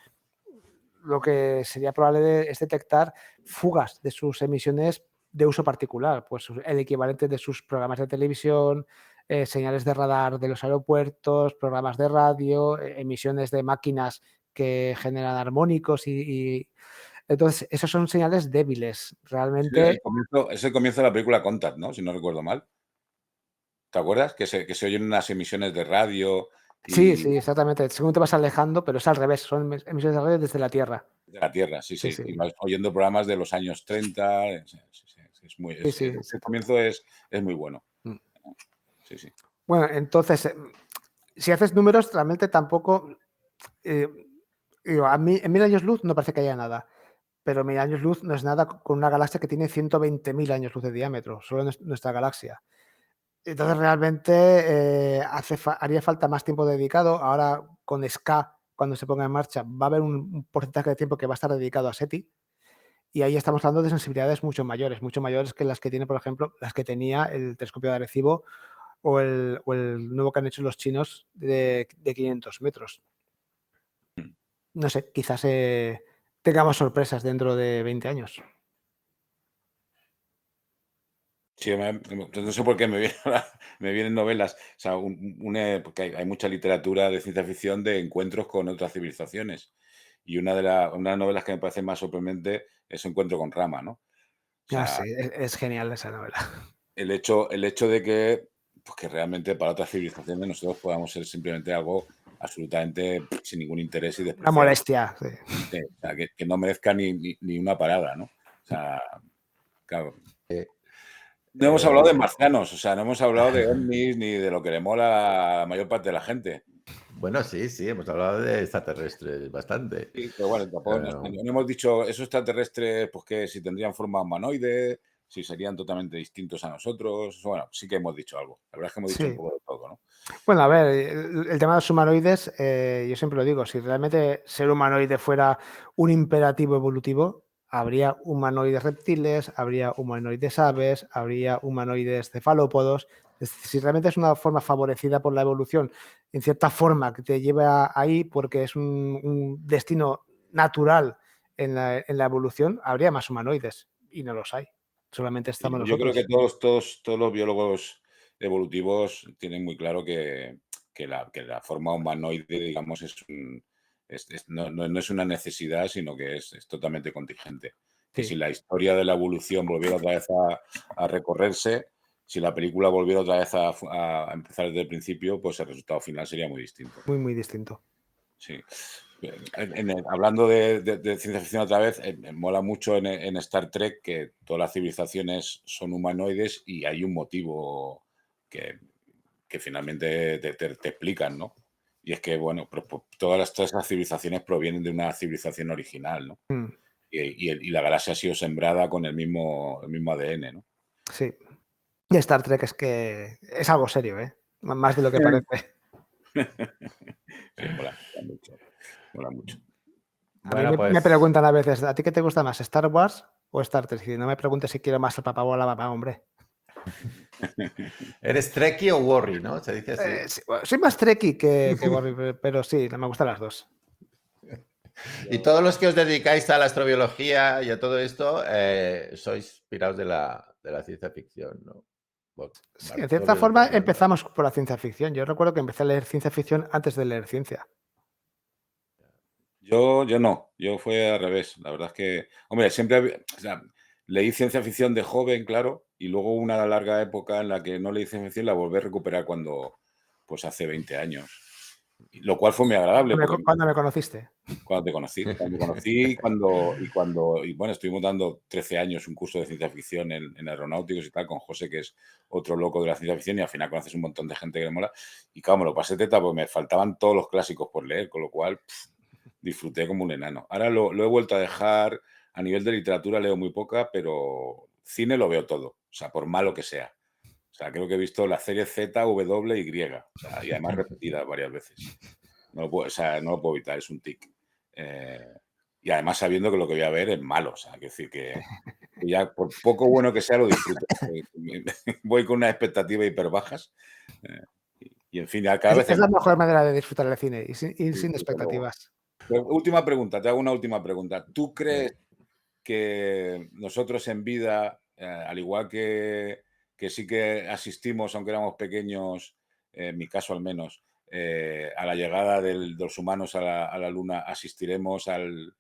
lo que sería probable es detectar fugas de sus emisiones de uso particular, pues el equivalente de sus programas de televisión, señales de radar de los aeropuertos, programas de radio, emisiones de máquinas que generan armónicos entonces esos son señales débiles. Sí, Realmente es el comienzo de la película Contact, ¿no? Si no recuerdo mal. ¿Te acuerdas? Que se oyen unas emisiones de radio sí, y sí, exactamente. Según te vas alejando, pero es al revés, son emisiones de radio desde la Tierra. de la Tierra, sí, Sí, sí. sí, Y vas oyendo programas de los años 30. Sí, sí, sí, sí, sí, el 70. comienzo es muy bueno. Mm. Sí, sí. Bueno, entonces, si haces números, realmente tampoco. eh, Digo, a mí, en 1000 años luz no parece que haya nada, pero 1000 años luz no es nada con una galaxia que tiene 120.000 años luz de diámetro, solo nuestra galaxia. Entonces, realmente haría falta más tiempo dedicado. Ahora, con SK, cuando se ponga en marcha, va a haber un porcentaje de tiempo que va a estar dedicado a SETI, y ahí estamos hablando de sensibilidades mucho mayores que las que tiene, por ejemplo, las que tenía el telescopio de Arecibo o el nuevo que han hecho los chinos de 500 metros. No sé, quizás tengamos sorpresas dentro de 20 años. Sí, no sé por qué me vienen novelas, o sea, porque hay mucha literatura de ciencia ficción de encuentros con otras civilizaciones. Y una de las novelas que me parece más sorprendente es Encuentro con Rama, ¿no? O Sí, sea, es genial esa novela. el hecho de que, pues que realmente para otras civilizaciones nosotros podamos ser simplemente algo absolutamente sin ningún interés y Una despreciable. molestia. Sí. Sí, o sea, que no merezca ni una parada, ¿no? O sea, claro. Eh, No hemos hablado de eh, marcianos, o sea, no hemos hablado de ovnis ni de lo que le mola a la mayor parte de la gente. bueno, sí, sí, hemos hablado de extraterrestres bastante. Sí, pero bueno, tampoco Eh, no hemos dicho esos extraterrestres, pues que si tendrían forma humanoide, si serían totalmente distintos a nosotros. Bueno, sí que hemos dicho algo. La verdad es que hemos dicho un Sí. poco de todo, ¿no? Bueno, a ver, el tema de los humanoides, yo siempre lo digo, si realmente ser humanoide fuera un imperativo evolutivo, habría humanoides reptiles, habría humanoides aves, habría humanoides cefalópodos. Si realmente es una forma favorecida por la evolución, en cierta forma que te lleva ahí porque es un destino natural en la evolución, habría más humanoides y no los hay. Solamente Sí, estamos yo creo que nosotros. todos los biólogos evolutivos tienen muy claro que la forma humanoide, digamos, no es una necesidad, sino que es totalmente contingente. Que si Sí, la historia de la evolución volviera otra vez a recorrerse, si la película volviera otra vez a empezar desde el principio, pues el resultado final sería muy distinto. muy, muy distinto. Sí. Hablando de ciencia ficción otra vez, me mola mucho en Star Trek que todas las civilizaciones son humanoides y hay un motivo que, que finalmente te explican, ¿no? Y es que, bueno, todas esas civilizaciones provienen de una civilización original, ¿no? Mm, Y la galaxia ha sido sembrada con el mismo ADN, ¿no? sí. Y Star Trek es que es algo serio, ¿eh? Más de lo que parece. Sí, mola. mucho. Mola mucho. A Bueno, mí pues me preguntan a veces, ¿a ti qué te gusta más, Star Wars o Star Trek? Y no me preguntes si quiero más el papá o la mamá, hombre. eres Trekkie o Worry, ¿no? Se dice así. Sí, bueno, soy más Trekkie que Warrior, pero sí, me gustan las dos. Y todos los que os dedicáis a la astrobiología y a todo esto, sois pirados de la ciencia ficción, ¿no? Sí, en cierta forma empezamos por la ciencia ficción. Yo recuerdo que empecé a leer ciencia ficción antes de leer ciencia. Yo no, yo fue al revés. La verdad es que, hombre, o sea, leí ciencia ficción de joven, claro, y luego una larga época en la que no leí ciencia ficción la volví a recuperar pues hace 20 años. Lo cual fue muy agradable porque ¿Cuándo me conociste? cuando te conocí, y bueno, estuvimos dando 13 años un curso de ciencia ficción en aeronáuticos y tal, con José, que es otro loco de la ciencia ficción, y al final conoces un montón de gente que le mola. Y claro, me lo pasé teta porque me faltaban todos los clásicos por leer, con lo cual disfruté como un enano. Ahora lo he vuelto a dejar. A nivel de literatura leo muy poca, pero cine lo veo todo, o sea, por malo que sea. O sea, creo que he visto la serie Z, W y Y, o sea, y además repetida varias veces. No lo puedo evitar, es un tic. Y además sabiendo que lo que voy a ver es malo, o sea, quiero decir que ya por poco bueno que sea lo disfruto. Voy con unas expectativas hiper bajas y en fin, cada vez Es la más. mejor manera de disfrutar el cine, ir sin Sí, desde luego. expectativas. Pero última pregunta, te hago una última pregunta. ¿Tú crees que nosotros en vida, al igual que sí que asistimos, aunque éramos pequeños, en mi caso al menos, a la llegada de los humanos a la Luna, asistiremos al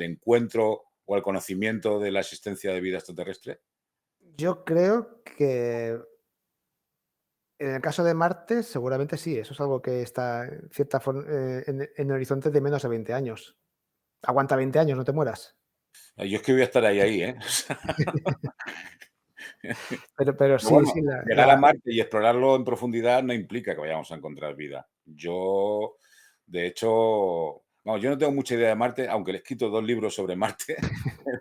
encuentro o al conocimiento de la existencia de vida extraterrestre? Yo creo que en el caso de Marte, seguramente sí. Eso es algo que está en cierta en horizontes de menos de 20 años. Aguanta 20 años, no te mueras. Yo es que voy a estar ahí, ¿eh? Pero sí, Bueno, sí. llegar a Marte y explorarlo en profundidad no implica que vayamos a encontrar vida. Yo, de hecho, vamos, yo no tengo mucha idea de Marte, aunque le he escrito 2 libros sobre Marte,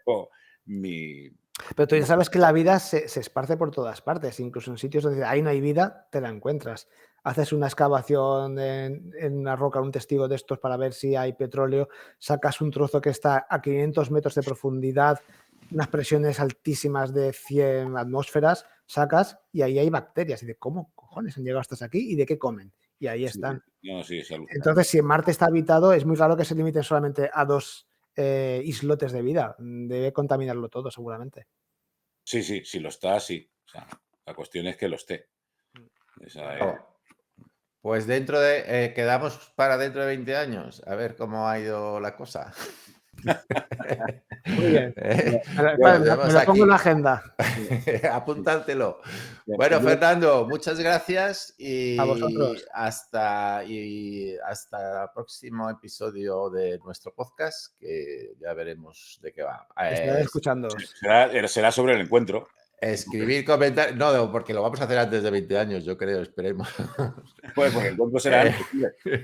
pero mi... Pero tú ya sabes que la vida se esparce por todas partes, incluso en sitios donde ahí no hay vida, te la encuentras. Haces una excavación en una roca, un testigo de estos para ver si hay petróleo, sacas un trozo que está a 500 metros de profundidad, unas presiones altísimas de 100 atmósferas, sacas y ahí hay bacterias. Y de cómo cojones han llegado hasta aquí y de qué comen. Y ahí Sí, están. no, sí, es alucinante. Entonces, si en Marte está habitado, es muy raro que se limiten solamente a 2 islotes de vida. Debe contaminarlo todo, seguramente. Sí, si lo está, sí. O sea, la cuestión es que lo esté. Esa es... Pues quedamos para dentro de 20 años, a ver cómo ha ido la cosa. Muy bien. Tenemos Me lo pongo en la aquí. agenda. Apuntártelo. Bien, Bueno, yo- Fernando, muchas gracias A y vosotros. hasta el próximo episodio de nuestro podcast, que ya veremos de qué va. Estaré escuchándoos. será sobre el encuentro. Escribir comentarios, no, porque lo vamos a hacer antes de 20 años, yo creo, esperemos. Pues el encuentro será Eh, antes. Tío.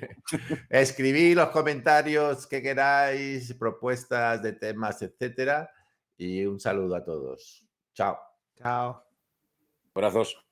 Escribid los comentarios que queráis, propuestas de temas, etcétera. Y un saludo a todos. Chao. Chao. Abrazos.